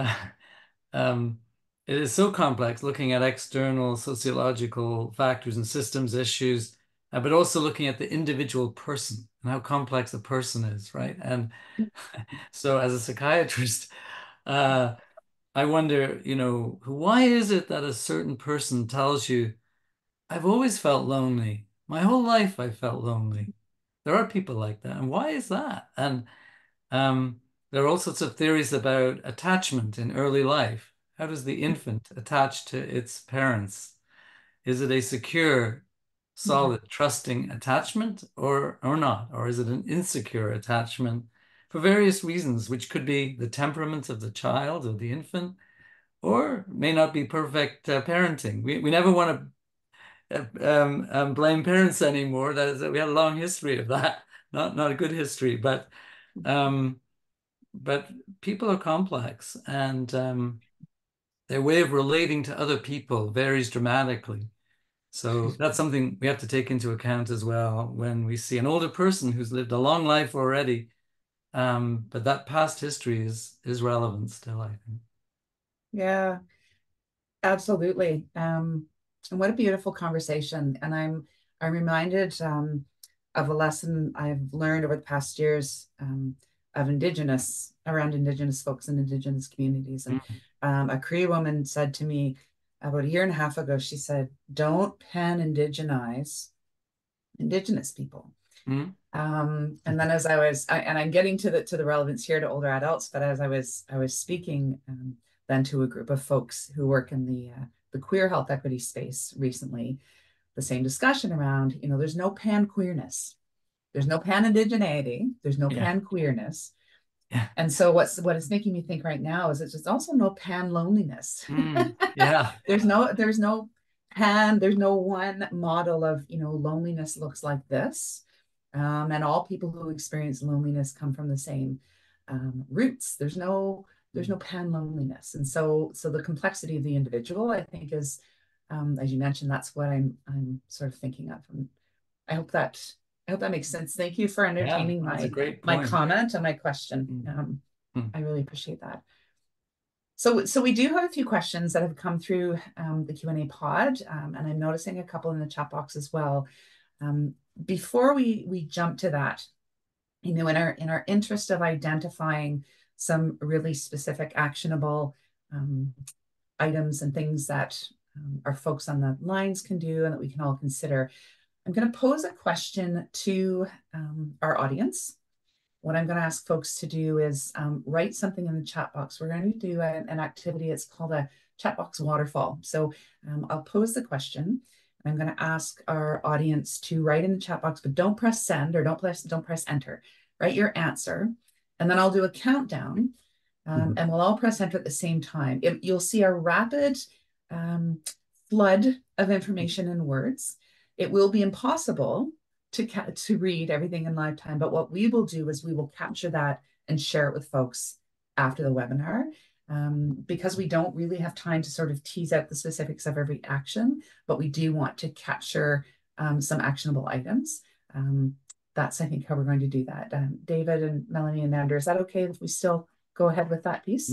it is so complex, looking at external sociological factors and systems issues, but also looking at the individual person and how complex a person is, right? And so as a psychiatrist, I wonder, why is it that a certain person tells you, I've always felt lonely. My whole life I felt lonely. There are people like that. And why is that? And there are all sorts of theories about attachment in early life. How does the infant attach to its parents? Is it a secure, solid, trusting attachment or not? Or is it an insecure attachment for various reasons, which could be the temperament of the child or the infant, or may not be perfect parenting? We never want to blame parents anymore. That is, we had a long history of that. Not a good history, but people are complex, and their way of relating to other people varies dramatically. So that's something we have to take into account as well when we see an older person who's lived a long life already. But that past history is relevant still, I think. Yeah, absolutely. And what a beautiful conversation. And I'm reminded of a lesson I've learned over the past years of around Indigenous folks and Indigenous communities. And a Cree woman said to me about a year and a half ago, she said, don't pan-indigenize Indigenous people. And then as and I'm getting to the relevance here to older adults, but as I was speaking then to a group of folks who work in the queer health equity space recently, the same discussion around, there's no pan-queerness. There's no pan-indigeneity. There's no pan-queerness. Yeah. And so what it's making me think right now is there's also no pan-loneliness. Yeah. There's no one model of, loneliness looks like this. And all people who experience loneliness come from the same roots. There's no pan-loneliness. And so the complexity of the individual, I think, is, as you mentioned, that's what I'm sort of thinking of. And I hope that makes sense. Thank you for entertaining my comment and my question. I really appreciate that. So we do have a few questions that have come through the Q&A pod, and I'm noticing a couple in the chat box as well. Before we jump to that, in our interest of identifying some really specific actionable items and things that our folks on the lines can do and that we can all consider, I'm going to pose a question to our audience. What I'm going to ask folks to do is write something in the chat box. We're going to do an activity. It's called a chat box waterfall. So I'll pose the question. I'm going to ask our audience to write in the chat box, but don't press send or don't press enter. Write your answer, and then I'll do a countdown, and we'll all press enter at the same time. You'll see a rapid flood of information and words. It will be impossible to read everything in live time, but what we will do is we will capture that and share it with folks after the webinar, because we don't really have time to sort of tease out the specifics of every action, but we do want to capture some actionable items. That's, I think, how we're going to do that. David and Mélanie and Andrew, is that okay if we still go ahead with that piece?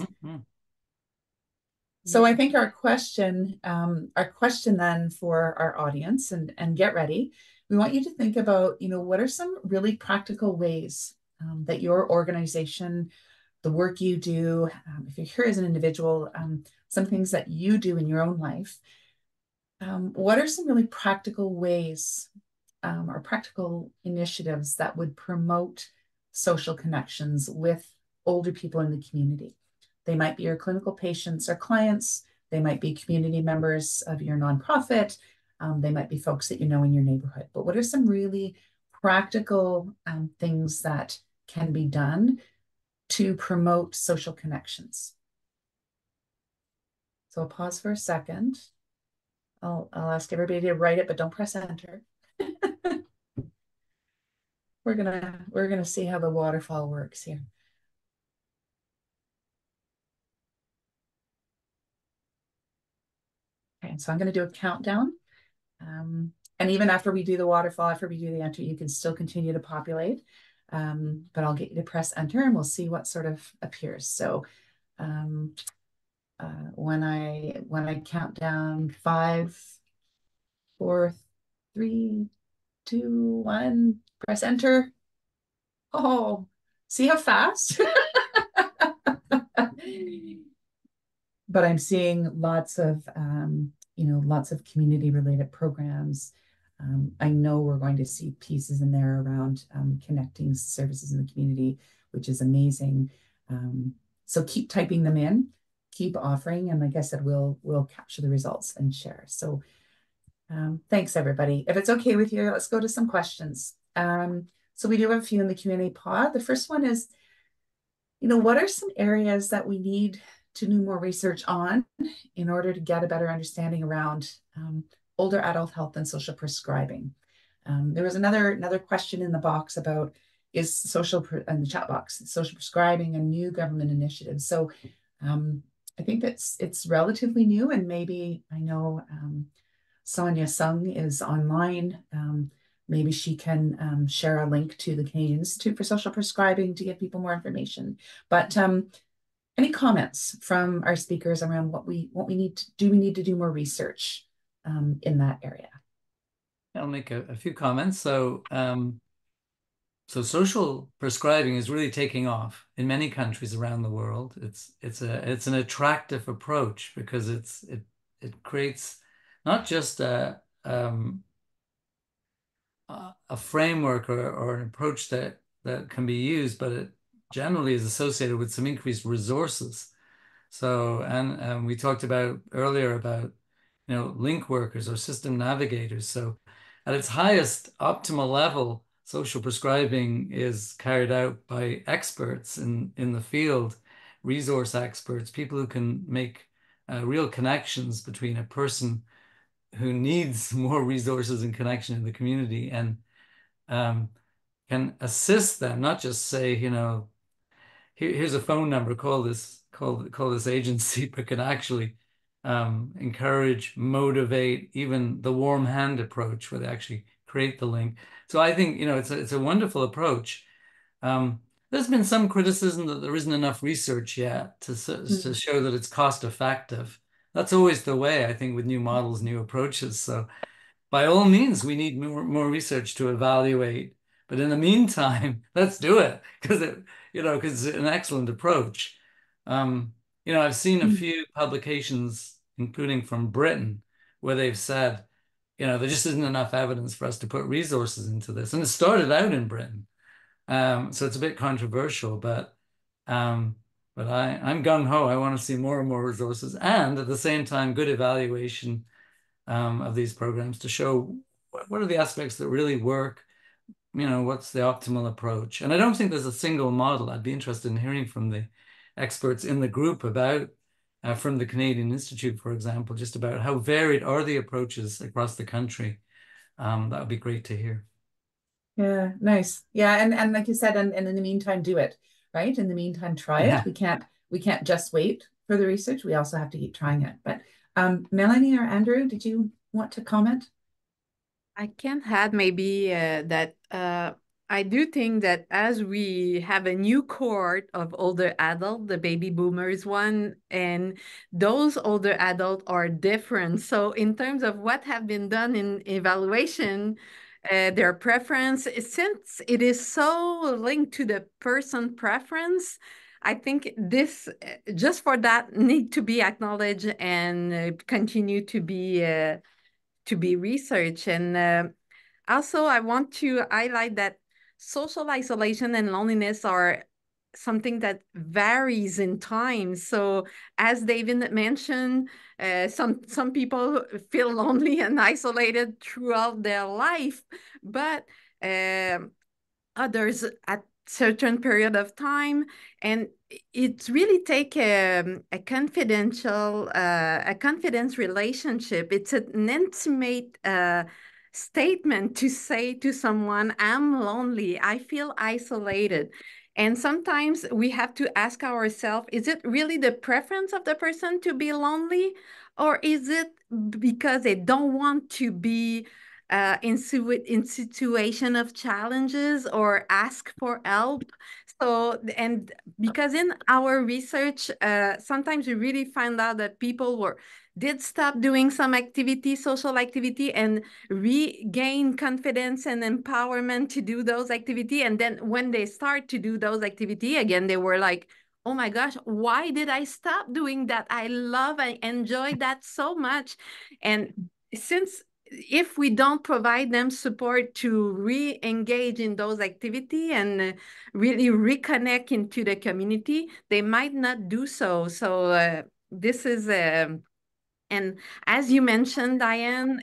So I think our question then for our audience, and get ready, we want you to think about, what are some really practical ways that your organization, the work you do, if you're here as an individual, some things that you do in your own life, what are some really practical ways or practical initiatives that would promote social connections with older people in the community? They might be your clinical patients or clients. They might be community members of your nonprofit. They might be folks that you know in your neighborhood. But what are some really practical things that can be done to promote social connections. So I'll pause for a second. I'll ask everybody to write it, but don't press enter. We're gonna see how the waterfall works here. Okay, so I'm gonna do a countdown. And even after we do the waterfall, after we do the enter, you can still continue to populate. But I'll get you to press enter and we'll see what sort of appears. So when I count down 5, 4, 3, 2, 1, press enter. Oh, see how fast? But I'm seeing lots of, lots of community related programs. I know we're going to see pieces in there around connecting services in the community, which is amazing. So keep typing them in, keep offering, and like I said, we'll capture the results and share. So thanks, everybody. If it's okay with you, let's go to some questions. So we do have a few in the Q&A pod. The first one is, what are some areas that we need to do more research on in order to get a better understanding around older adult health and social prescribing? There was another question in the box about in the chat box, social prescribing and new government initiatives. So I think it's relatively new, and maybe I know Sonia Sung is online. Maybe she can share a link to the Canadian Institute for Social Prescribing to give people more information. But any comments from our speakers around what we need to do? We need to do more research in that area. I'll make a few comments. So social prescribing is really taking off in many countries around the world. It's an attractive approach because it creates not just a framework or an approach that can be used, but it generally is associated with some increased resources. So, and we talked about earlier about, link workers or system navigators. So at its highest optimal level, social prescribing is carried out by experts in the field, resource experts, people who can make real connections between a person who needs more resources and connection in the community and can assist them, not just say, here's a phone number, call this agency, but can actually encourage, motivate, even the warm hand approach where they actually create the link. So I think, it's a wonderful approach. There's been some criticism that there isn't enough research yet to show that it's cost effective. That's always the way, I think, with new models, new approaches. So by all means, we need more research to evaluate. But in the meantime, let's do it because it's an excellent approach. I've seen a few publications, including from Britain, where they've said, there just isn't enough evidence for us to put resources into this. And it started out in Britain. So it's a bit controversial, but I'm gung-ho. I want to see more and more resources and at the same time, good evaluation of these programs to show what are the aspects that really work, what's the optimal approach. And I don't think there's a single model. I'd be interested in hearing from the experts in the group about, from the Canadian Institute, for example, just about how varied are the approaches across the country. That would be great to hear. Yeah, nice. Yeah, and like you said, and in the meantime, do it, right? In the meantime, try it. We can't just wait for the research. We also have to keep trying it. But Melanie or Andrew, did you want to comment? I can add maybe that I do think that as we have a new cohort of older adults, the baby boomers one, and those older adults are different. So in terms of what have been done in evaluation, their preference, since it is so linked to the person preference, I think this, just for that, need to be acknowledged and continue to be researched. And also, I want to highlight that social isolation and loneliness are something that varies in time. So as David mentioned, some people feel lonely and isolated throughout their life, but others at certain period of time, and it really take a confidence relationship. It's an intimate statement to say to someone, I'm lonely, I feel isolated. And sometimes we have to ask ourselves, is it really the preference of the person to be lonely, or is it because they don't want to be in situation of challenges or ask for help? So, and because in our research, sometimes we really find out that people did stop doing some activity, social activity, and regain confidence and empowerment to do those activity. And then when they start to do those activity again, they were like, oh my gosh, why did I stop doing that? I enjoy that so much. And since if we don't provide them support to re-engage in those activity and really reconnect into the community, they might not do so. So this is, and as you mentioned, Diane,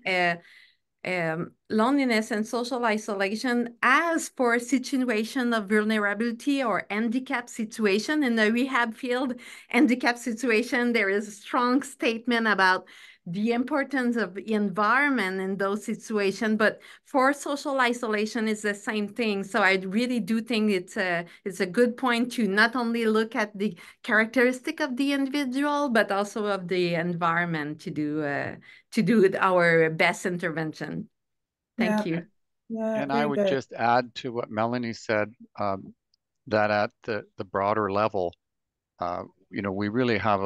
loneliness and social isolation as for a situation of vulnerability or handicap situation. In the rehab field, handicap situation, there is a strong statement about the importance of the environment in those situations, but for social isolation, it's the same thing. So I really do think it's a good point to not only look at the characteristic of the individual, but also of the environment to do our best intervention. Thank you. Yeah, And I would just add to what Melanie said, that at the broader level, we really have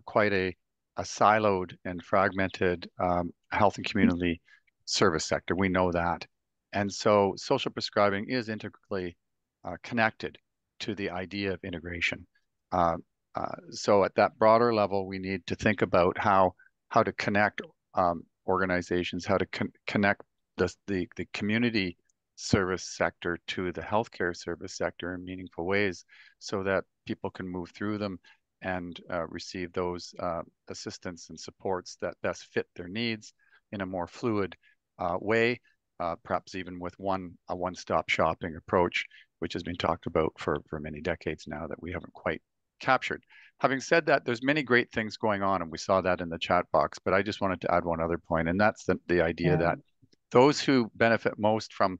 quite a siloed and fragmented health and community service sector. We know that. And so social prescribing is integrally connected to the idea of integration. So at that broader level, we need to think about how to connect organizations, how to connect the community service sector to the healthcare service sector in meaningful ways, so that people can move through them and receive those assistance and supports that best fit their needs in a more fluid way, perhaps even with a one-stop shopping approach, which has been talked about for many decades now that we haven't quite captured. Having said that, there's many great things going on, and we saw that in the chat box, but I just wanted to add one other point, and that's the idea that those who benefit most from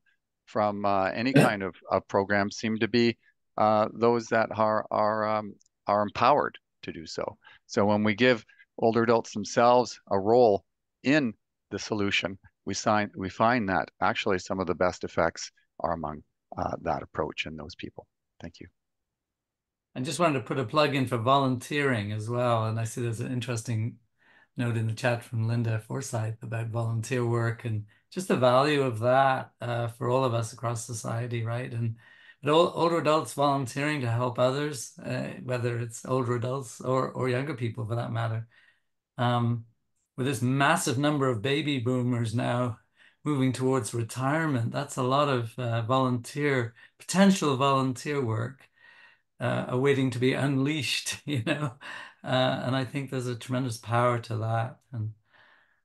any kind of program seem to be those that are empowered to do so. So when we give older adults themselves a role in the solution, we find that actually some of the best effects are among that approach and those people. Thank you. I just wanted to put a plug in for volunteering as well. And I see there's an interesting note in the chat from Linda Forsyth about volunteer work and just the value of that for all of us across society, right? And older adults volunteering to help others, whether it's older adults or younger people for that matter. With this massive number of baby boomers now moving towards retirement, that's a lot of potential volunteer work awaiting to be unleashed, and I think there's a tremendous power to that, and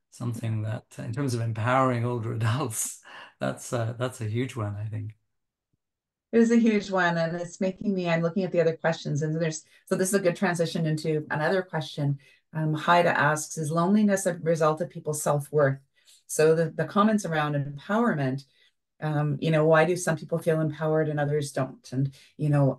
something that in terms of empowering older adults, that's a huge one, I think. It is a huge one, and it's making me, I'm looking at the other questions, and so this is a good transition into another question. Haida asks, is loneliness a result of people's self-worth? So the comments around empowerment, why do some people feel empowered and others don't? And,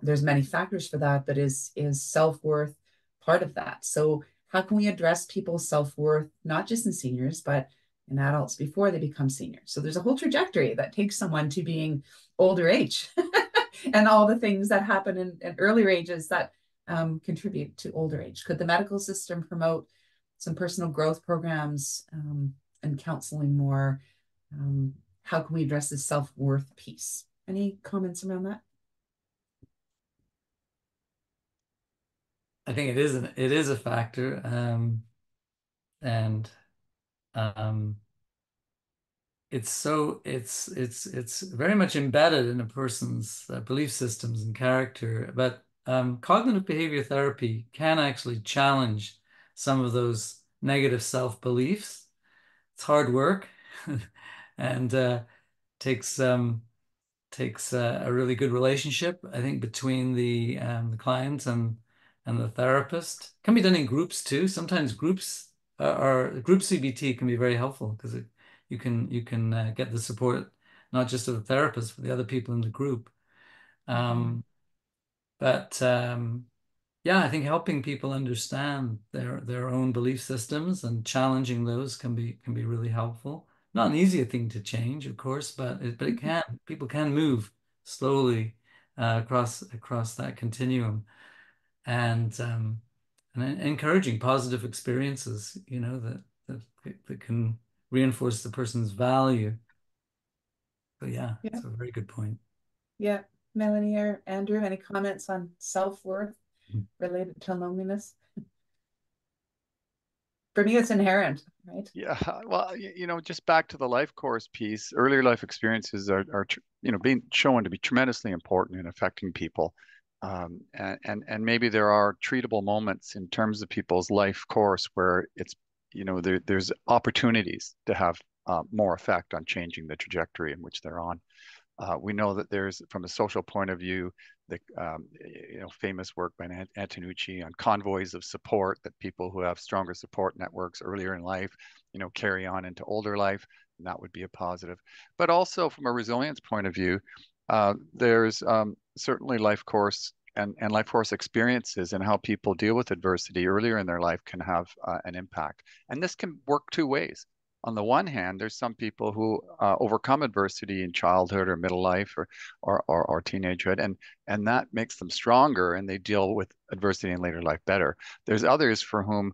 there's many factors for that, but is self-worth part of that? So how can we address people's self-worth, not just in seniors, but in adults before they become seniors? So there's a whole trajectory that takes someone to being older age and all the things that happen in earlier ages that contribute to older age. Could the medical system promote some personal growth programs and counseling more? How can we address this self-worth piece? Any comments around that? I think it is a factor, and it's very much embedded in a person's belief systems and character. But cognitive behavior therapy can actually challenge some of those negative self-beliefs. It's hard work and takes takes a really good relationship, I think, between the client and the therapist. It can be done in groups too. Sometimes groups group CBT can be very helpful because you can get the support not just of the therapist, but the other people in the group. But yeah, I think helping people understand their own belief systems and challenging those can be really helpful. Not an easy thing to change, of course, but it can. People can move slowly across that continuum, and encouraging positive experiences, you know, that can reinforce the person's value. But yeah, it's a very good point. Yeah, Melanie or Andrew, any comments on self-worth related to loneliness? For me, it's inherent, right? Yeah, well, you know, just back to the life course piece, earlier life experiences are you know, being shown to be tremendously important in affecting people. And maybe there are treatable moments in terms of people's life course where it's, you know, there's opportunities to have more effect on changing the trajectory in which they're on. We know that there's, from a social point of view, the you know, famous work by Antonucci on convoys of support, that people who have stronger support networks earlier in life, you know, carry on into older life, and that would be a positive. But also from a resilience point of view, there's certainly life course and life course experiences and how people deal with adversity earlier in their life can have an impact. And this can work two ways. On the one hand, there's some people who overcome adversity in childhood or middle life or teenagehood, and that makes them stronger and they deal with adversity in later life better. There's others for whom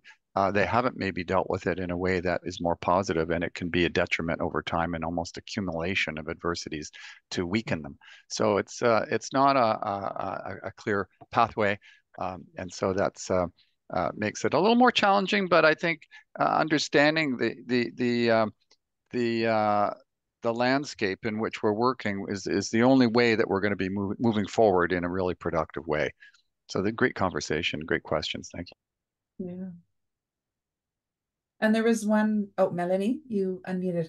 they haven't maybe dealt with it in a way that is more positive, and it can be a detriment over time and almost accumulation of adversities to weaken them. So it's not a clear pathway, and so that's makes it a little more challenging. But I think understanding the landscape in which we're working is the only way that we're going to be moving forward in a really productive way. So the great conversation, great questions. Thank you. Yeah. And there was one, oh, Melanie, you unmuted.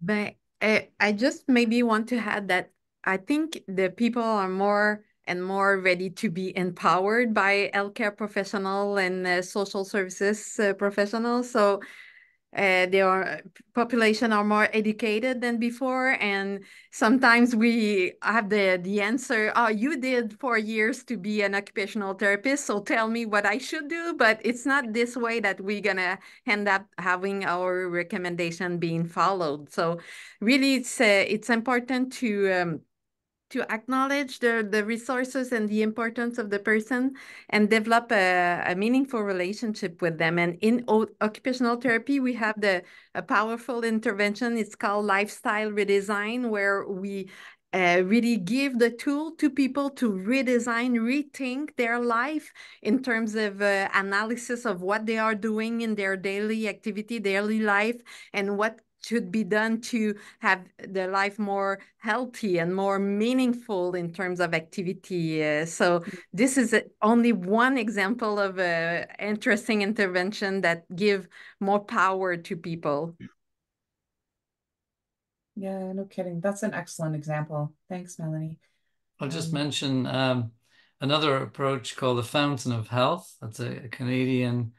But I just maybe want to add that I think the people are more and more ready to be empowered by healthcare professional and social services professionals. So their population are more educated than before, and sometimes we have the answer, oh, you did 4 years to be an occupational therapist, so tell me what I should do. But it's not this way that we're gonna end up having our recommendation being followed. So really it's important to acknowledge the resources and the importance of the person and develop a meaningful relationship with them. And in occupational therapy, we have a powerful intervention. It's called lifestyle redesign, where we really give the tool to people to redesign, rethink their life in terms of analysis of what they are doing in their daily activity, daily life, and what should be done to have their life more healthy and more meaningful in terms of activity. So this is only one example of an interesting intervention that give more power to people. Yeah, no kidding. That's an excellent example. Thanks, Melanie. I'll just mention another approach called the Fountain of Health. That's a Canadian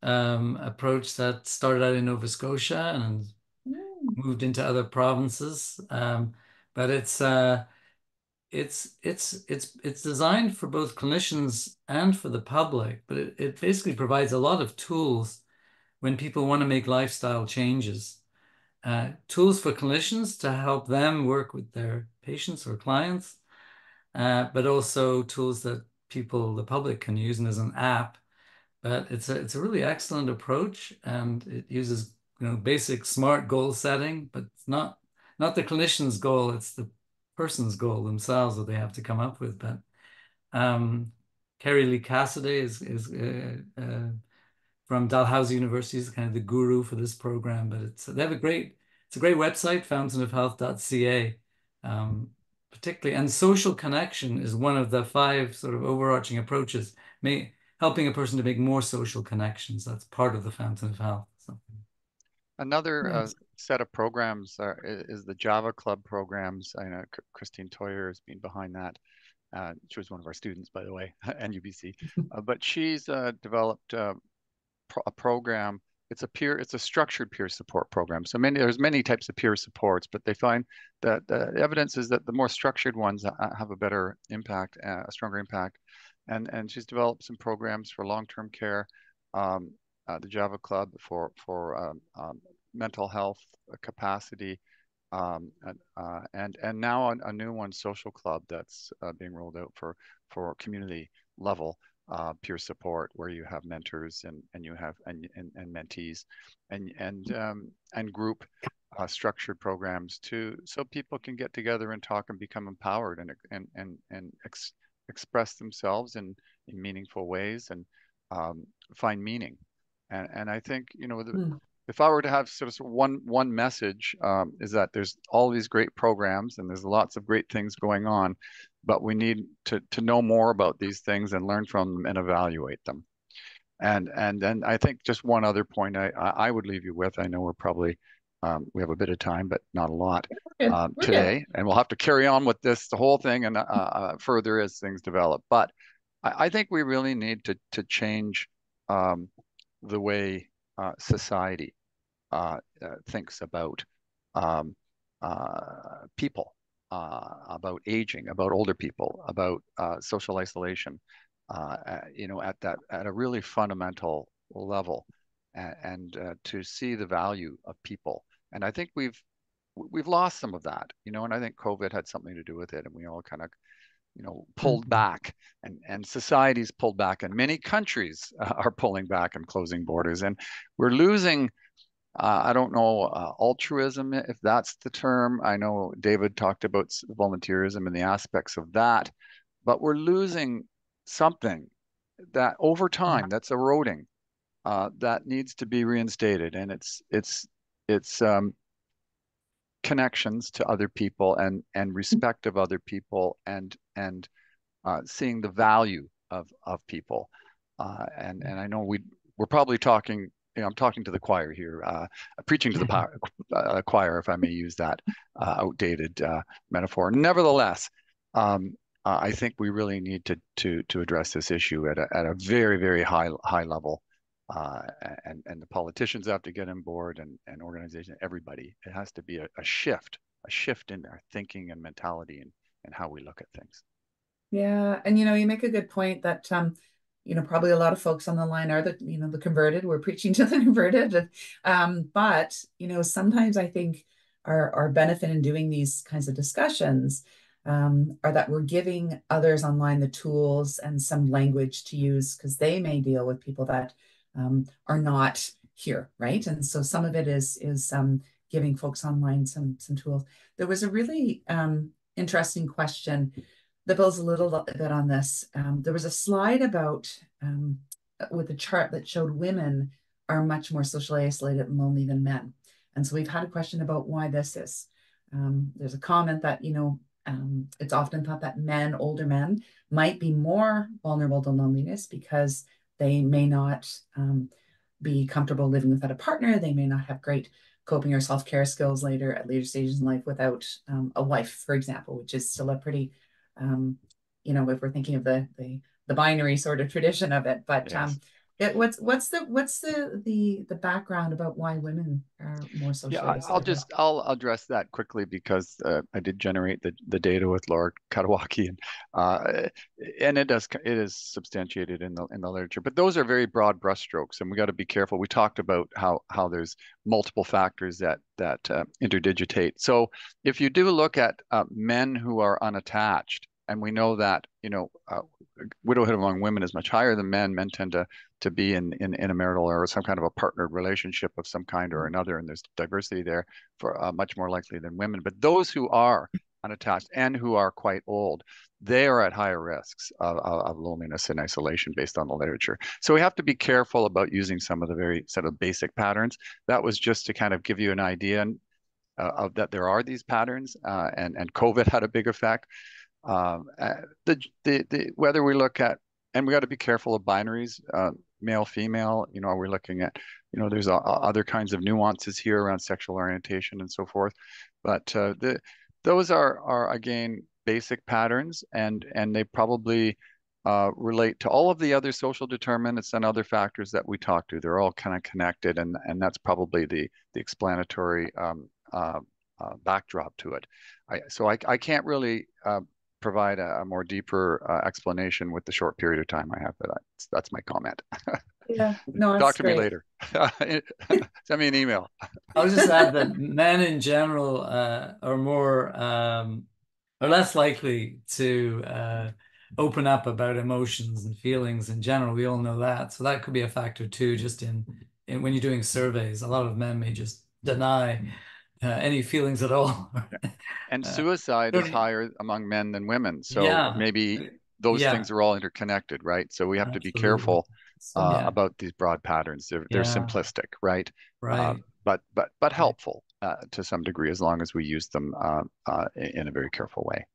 approach that started out in Nova Scotia and moved into other provinces. But it's designed for both clinicians and for the public, but it basically provides a lot of tools when people want to make lifestyle changes. Tools for clinicians to help them work with their patients or clients, but also tools that the public can use, and there's an app. But it's a really excellent approach, and it uses, you know, basic SMART goal setting, but it's not the clinician's goal, it's the person's goal themselves that they have to come up with. But Kerry Lee Cassidy is from Dalhousie University, is kind of the guru for this program. But it's a great website, fountainofhealth.ca. Particularly, and social connection is one of the 5 sort of overarching approaches, helping a person to make more social connections. That's part of the Fountain of Health. So. Another set of programs is the Java Club programs. I know Christine Toyer has been behind that. She was one of our students, by the way, at UBC. But she's developed a program. It's a structured peer support program. So there's many types of peer supports, but they find that the evidence is that the more structured ones have a better impact, a stronger impact. And she's developed some programs for long-term care, the Java Club for mental health capacity, and now a new one, Social Club, that's being rolled out for community level peer support, where you have mentors and you have and mentees, and group structured programs so people can get together and talk and become empowered and express themselves in meaningful ways and find meaning. And I think, if I were to have sort of one message, is that there's all these great programs and there's lots of great things going on, but we need to know more about these things and learn from them and evaluate them. And then I think just one other point I would leave you with. I know we're probably we have a bit of time, but not a lot today, and we'll have to carry on with the whole thing and further as things develop. But I think we really need to change the way society thinks about people, about aging, about older people, about social isolation, at a really fundamental level, and to see the value of people. And I think we've lost some of that, and I think COVID had something to do with it, and we all kind of pulled back, and societies pulled back, and many countries are pulling back and closing borders, and we're losing. I don't know, altruism, if that's the term. I know David talked about volunteerism and the aspects of that, but we're losing something that over time that's eroding, that needs to be reinstated, and it's connections to other people and respect of other people and seeing the value of people, and I know we're probably talking. I'm talking to the choir here, preaching to the choir, if I may use that outdated metaphor. Nevertheless, I think we really need to address this issue at a very, very high level, and the politicians have to get on board, and organization, everybody. It has to be a shift in our thinking and mentality and how we look at things. Yeah, and you make a good point that probably a lot of folks on the line are the converted. We're preaching to the converted. But sometimes I think our benefit in doing these kinds of discussions are that we're giving others online the tools and some language to use, because they may deal with people that are not here, right? And so some of it is giving folks online some tools. There was a really interesting question that builds a little bit on this. There was a slide about with a chart that showed women are much more socially isolated and lonely than men. And so we've had a question about why this is. There's a comment that, it's often thought that older men, might be more vulnerable to loneliness because they may not be comfortable living without a partner. They may not have great coping or self-care skills at later stages in life without a wife, for example, which is still a pretty if we're thinking of the binary sort of tradition of it, but yes. What's the background about why women are more socially isolated? I'll address that quickly, because I did generate the data with Laura Katawaki, and it is substantiated in the literature. But those are very broad brushstrokes, and we got to be careful. We talked about how there's multiple factors that interdigitate. So if you do look at men who are unattached, and we know that widowhood among women is much higher than men. Men tend to be in a marital or some kind of a partnered relationship of some kind or another, and there's diversity there for much more likely than women. But those who are unattached and who are quite old, they are at higher risks of loneliness and isolation based on the literature. So we have to be careful about using some of the very sort of basic patterns. That was just to kind of give you an idea of that there are these patterns, and COVID had a big effect. Whether we look at, and we got to be careful of binaries, male, female, are we looking at there's other kinds of nuances here around sexual orientation and so forth. But those are again basic patterns, and they probably relate to all of the other social determinants and other factors that we talk to. They're all kind of connected, and that's probably the explanatory backdrop to it. So I can't really provide a more deeper explanation with the short period of time I have, but that's my comment. Yeah, no, Talk that's to me great. later. Send me an email. I'll just add that men in general are more are less likely to open up about emotions and feelings in general. We all know that, so that could be a factor too. Just in when you're doing surveys, a lot of men may just deny any feelings at all. And suicide is Certainly- higher among men than women. So yeah, maybe those yeah, things are all interconnected, right? So we have to be absolutely. careful Yeah, about these broad patterns. They're yeah, simplistic, right? right. But helpful to some degree, as long as we use them in a very careful way.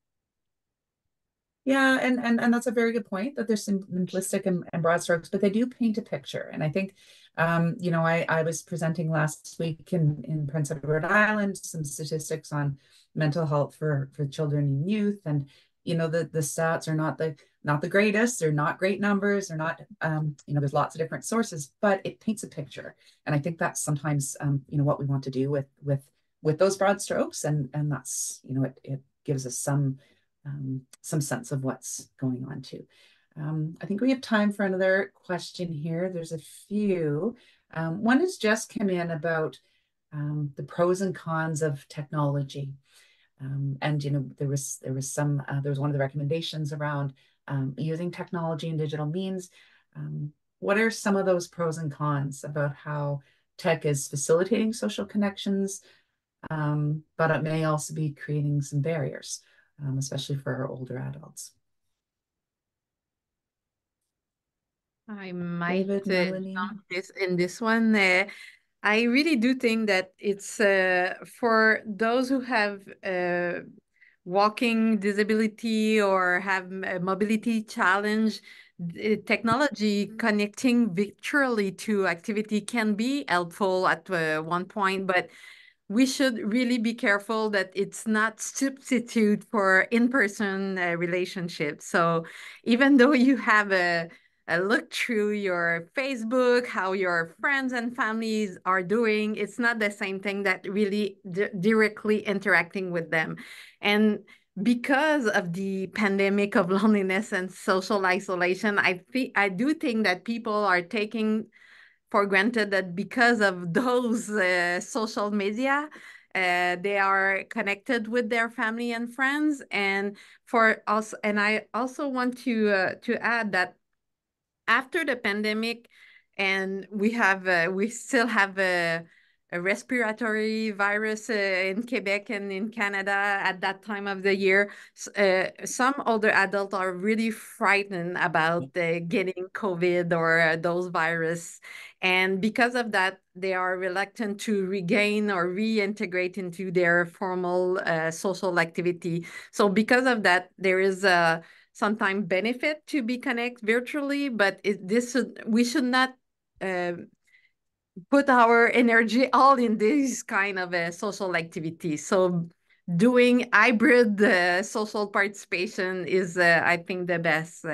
Yeah, and that's a very good point, that there's some simplistic and broad strokes, but they do paint a picture. And I think, I was presenting last week in Prince Edward Island some statistics on mental health for children and youth, and the stats are not the greatest. They're not great numbers. They're not, there's lots of different sources, but it paints a picture. And I think that's sometimes what we want to do with those broad strokes, and that's it gives us some sense of what's going on too. I think we have time for another question here. There's a few. One has just come in about the pros and cons of technology. And there was one of the recommendations around using technology and digital means. What are some of those pros and cons about how tech is facilitating social connections, but it may also be creating some barriers, especially for our older adults? I might David, Melanie? jump in this one. I really do think that it's for those who have walking disability or have a mobility challenge, technology connecting virtually to activity can be helpful at one point, but we should really be careful that it's not substitute for in-person relationships. So even though you have a look through your Facebook, how your friends and families are doing, it's not the same thing that really directly interacting with them. And because of the pandemic of loneliness and social isolation, I do think that people are taking for granted that because of those social media, they are connected with their family and friends. And for us, and I also want to add that after the pandemic, and we still have a respiratory virus in Quebec and in Canada at that time of the year. Some older adults are really frightened about getting COVID or those virus. And because of that, they are reluctant to regain or reintegrate into their formal social activity. So because of that, there is a sometimes benefit to be connected virtually, but we should not put our energy all in this kind of a social activity. So doing hybrid social participation is, I think, the best.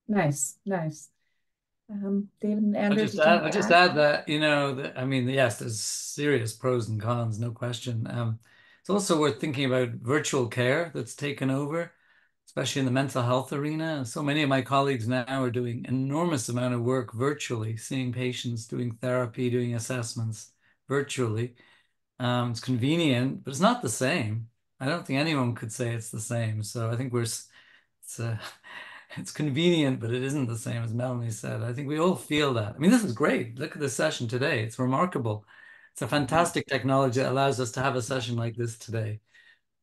Nice. David and Andrew, did you want I'll to just add? add that, I mean, yes, there's serious pros and cons, no question. It's also worth thinking about virtual care that's taken over, especially in the mental health arena. So many of my colleagues now are doing enormous amount of work virtually, seeing patients, doing therapy, doing assessments virtually. It's convenient, but it's not the same. I don't think anyone could say it's the same. So I think it's convenient, but it isn't the same, as Melanie said. I think we all feel that. I mean, this is great. Look at this session today. It's remarkable. It's a fantastic technology that allows us to have a session like this today.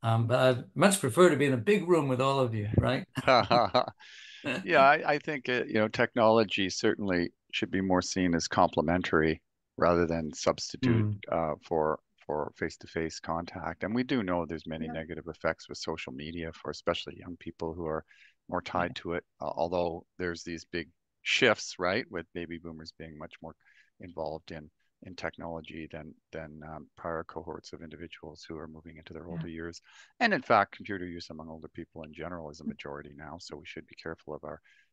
But I'd much prefer to be in a big room with all of you, right? Yeah, I think technology certainly should be more seen as complementary rather than substitute for face-to-face contact. And we do know there's many negative effects with social media for especially young people who are more tied to it. Although there's these big shifts, right, with baby boomers being much more involved in technology than prior cohorts of individuals who are moving into their older years. And in fact, computer use among older people in general is a majority now, so we should be careful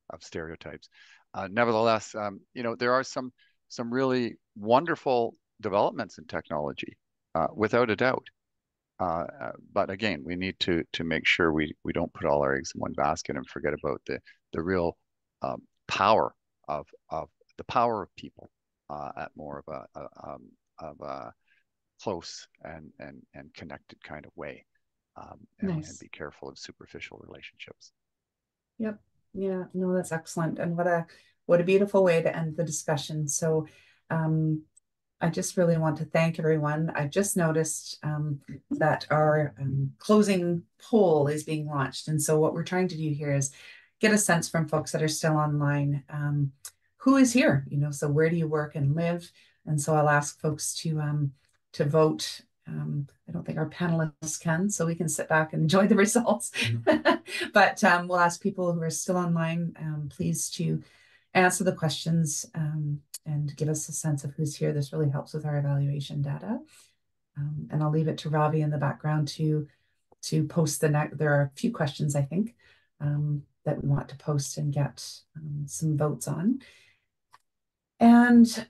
of stereotypes. Nevertheless, you know, there are some really wonderful developments in technology, without a doubt. But again, we need to make sure we don't put all our eggs in one basket and forget about the real power of people at more of a close and connected kind of way, and be careful of superficial relationships. Yep. Yeah. No, that's excellent, and what a beautiful way to end the discussion. So, I just really want to thank everyone. I just noticed that our closing poll is being launched. And so what we're trying to do here is get a sense from folks that are still online, who is here, you know, so where do you work and live? And so I'll ask folks to vote. I don't think our panelists can, so we can sit back and enjoy the results. But we'll ask people who are still online, please to answer the questions and give us a sense of who's here. This really helps with our evaluation data. And I'll leave it to Ravi in the background to post there are a few questions, I think, that we want to post and get some votes on. And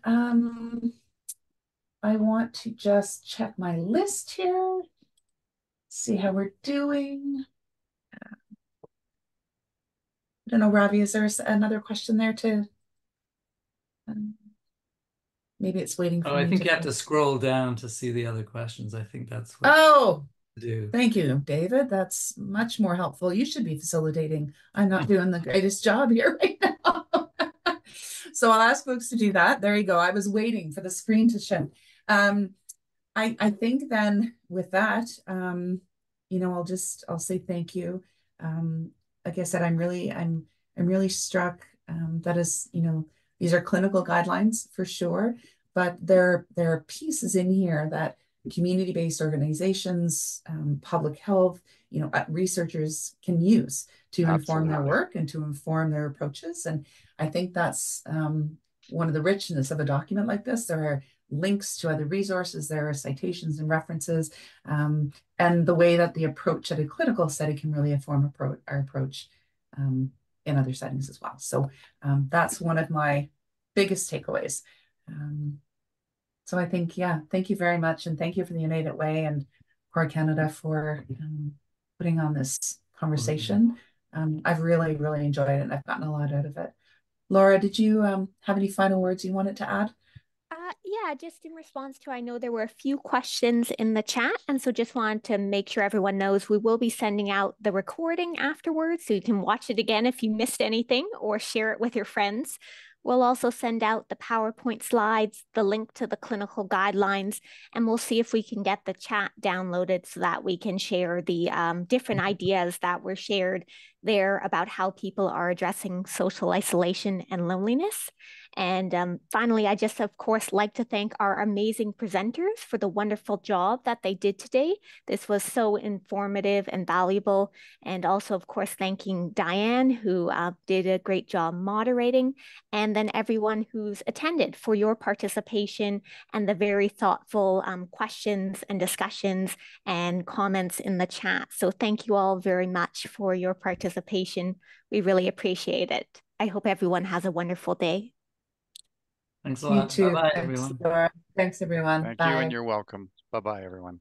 I want to just check my list here, see how we're doing. I don't know, Ravi, is there another question there to... maybe it's waiting for me. I think you have to scroll down to see the other questions. I think that's what to do. Thank you, David. That's much more helpful. You should be facilitating. I'm not doing the greatest job here right now. So I'll ask folks to do that. There you go. I was waiting for the screen to show. I think then with that, you know, I'll say thank you. Like I said, I'm really struck that is, you know, these are clinical guidelines for sure, but there are pieces in here that community-based organizations, public health, you know, researchers can use to inform their work and to inform their approaches. And I think that's one of the richness of a document like this. There are links to other resources, there are citations and references, and the way that the approach at a clinical study can really inform our approach in other settings as well. So that's one of my biggest takeaways. So I think, yeah, thank you very much. And thank you for the United Way and Core Canada for putting on this conversation. I've really, really enjoyed it, and I've gotten a lot out of it. Laura, did you have any final words you wanted to add? Yeah, just in response to, I know there were a few questions in the chat, and so just wanted to make sure everyone knows we will be sending out the recording afterwards, so you can watch it again if you missed anything or share it with your friends. We'll also send out the PowerPoint slides, the link to the clinical guidelines, and we'll see if we can get the chat downloaded so that we can share the different ideas that were shared there about how people are addressing social isolation and loneliness. And finally, I just, of course, like to thank our amazing presenters for the wonderful job that they did today. This was so informative and valuable. And also, of course, thanking Diane, who did a great job moderating, and then everyone who's attended for your participation and the very thoughtful questions and discussions and comments in the chat. So thank you all very much for your participation. We really appreciate it. I hope everyone has a wonderful day. Thanks a lot. You too. Bye-bye, everyone. Thanks, everyone. Thank you, and you're welcome. Bye-bye, everyone.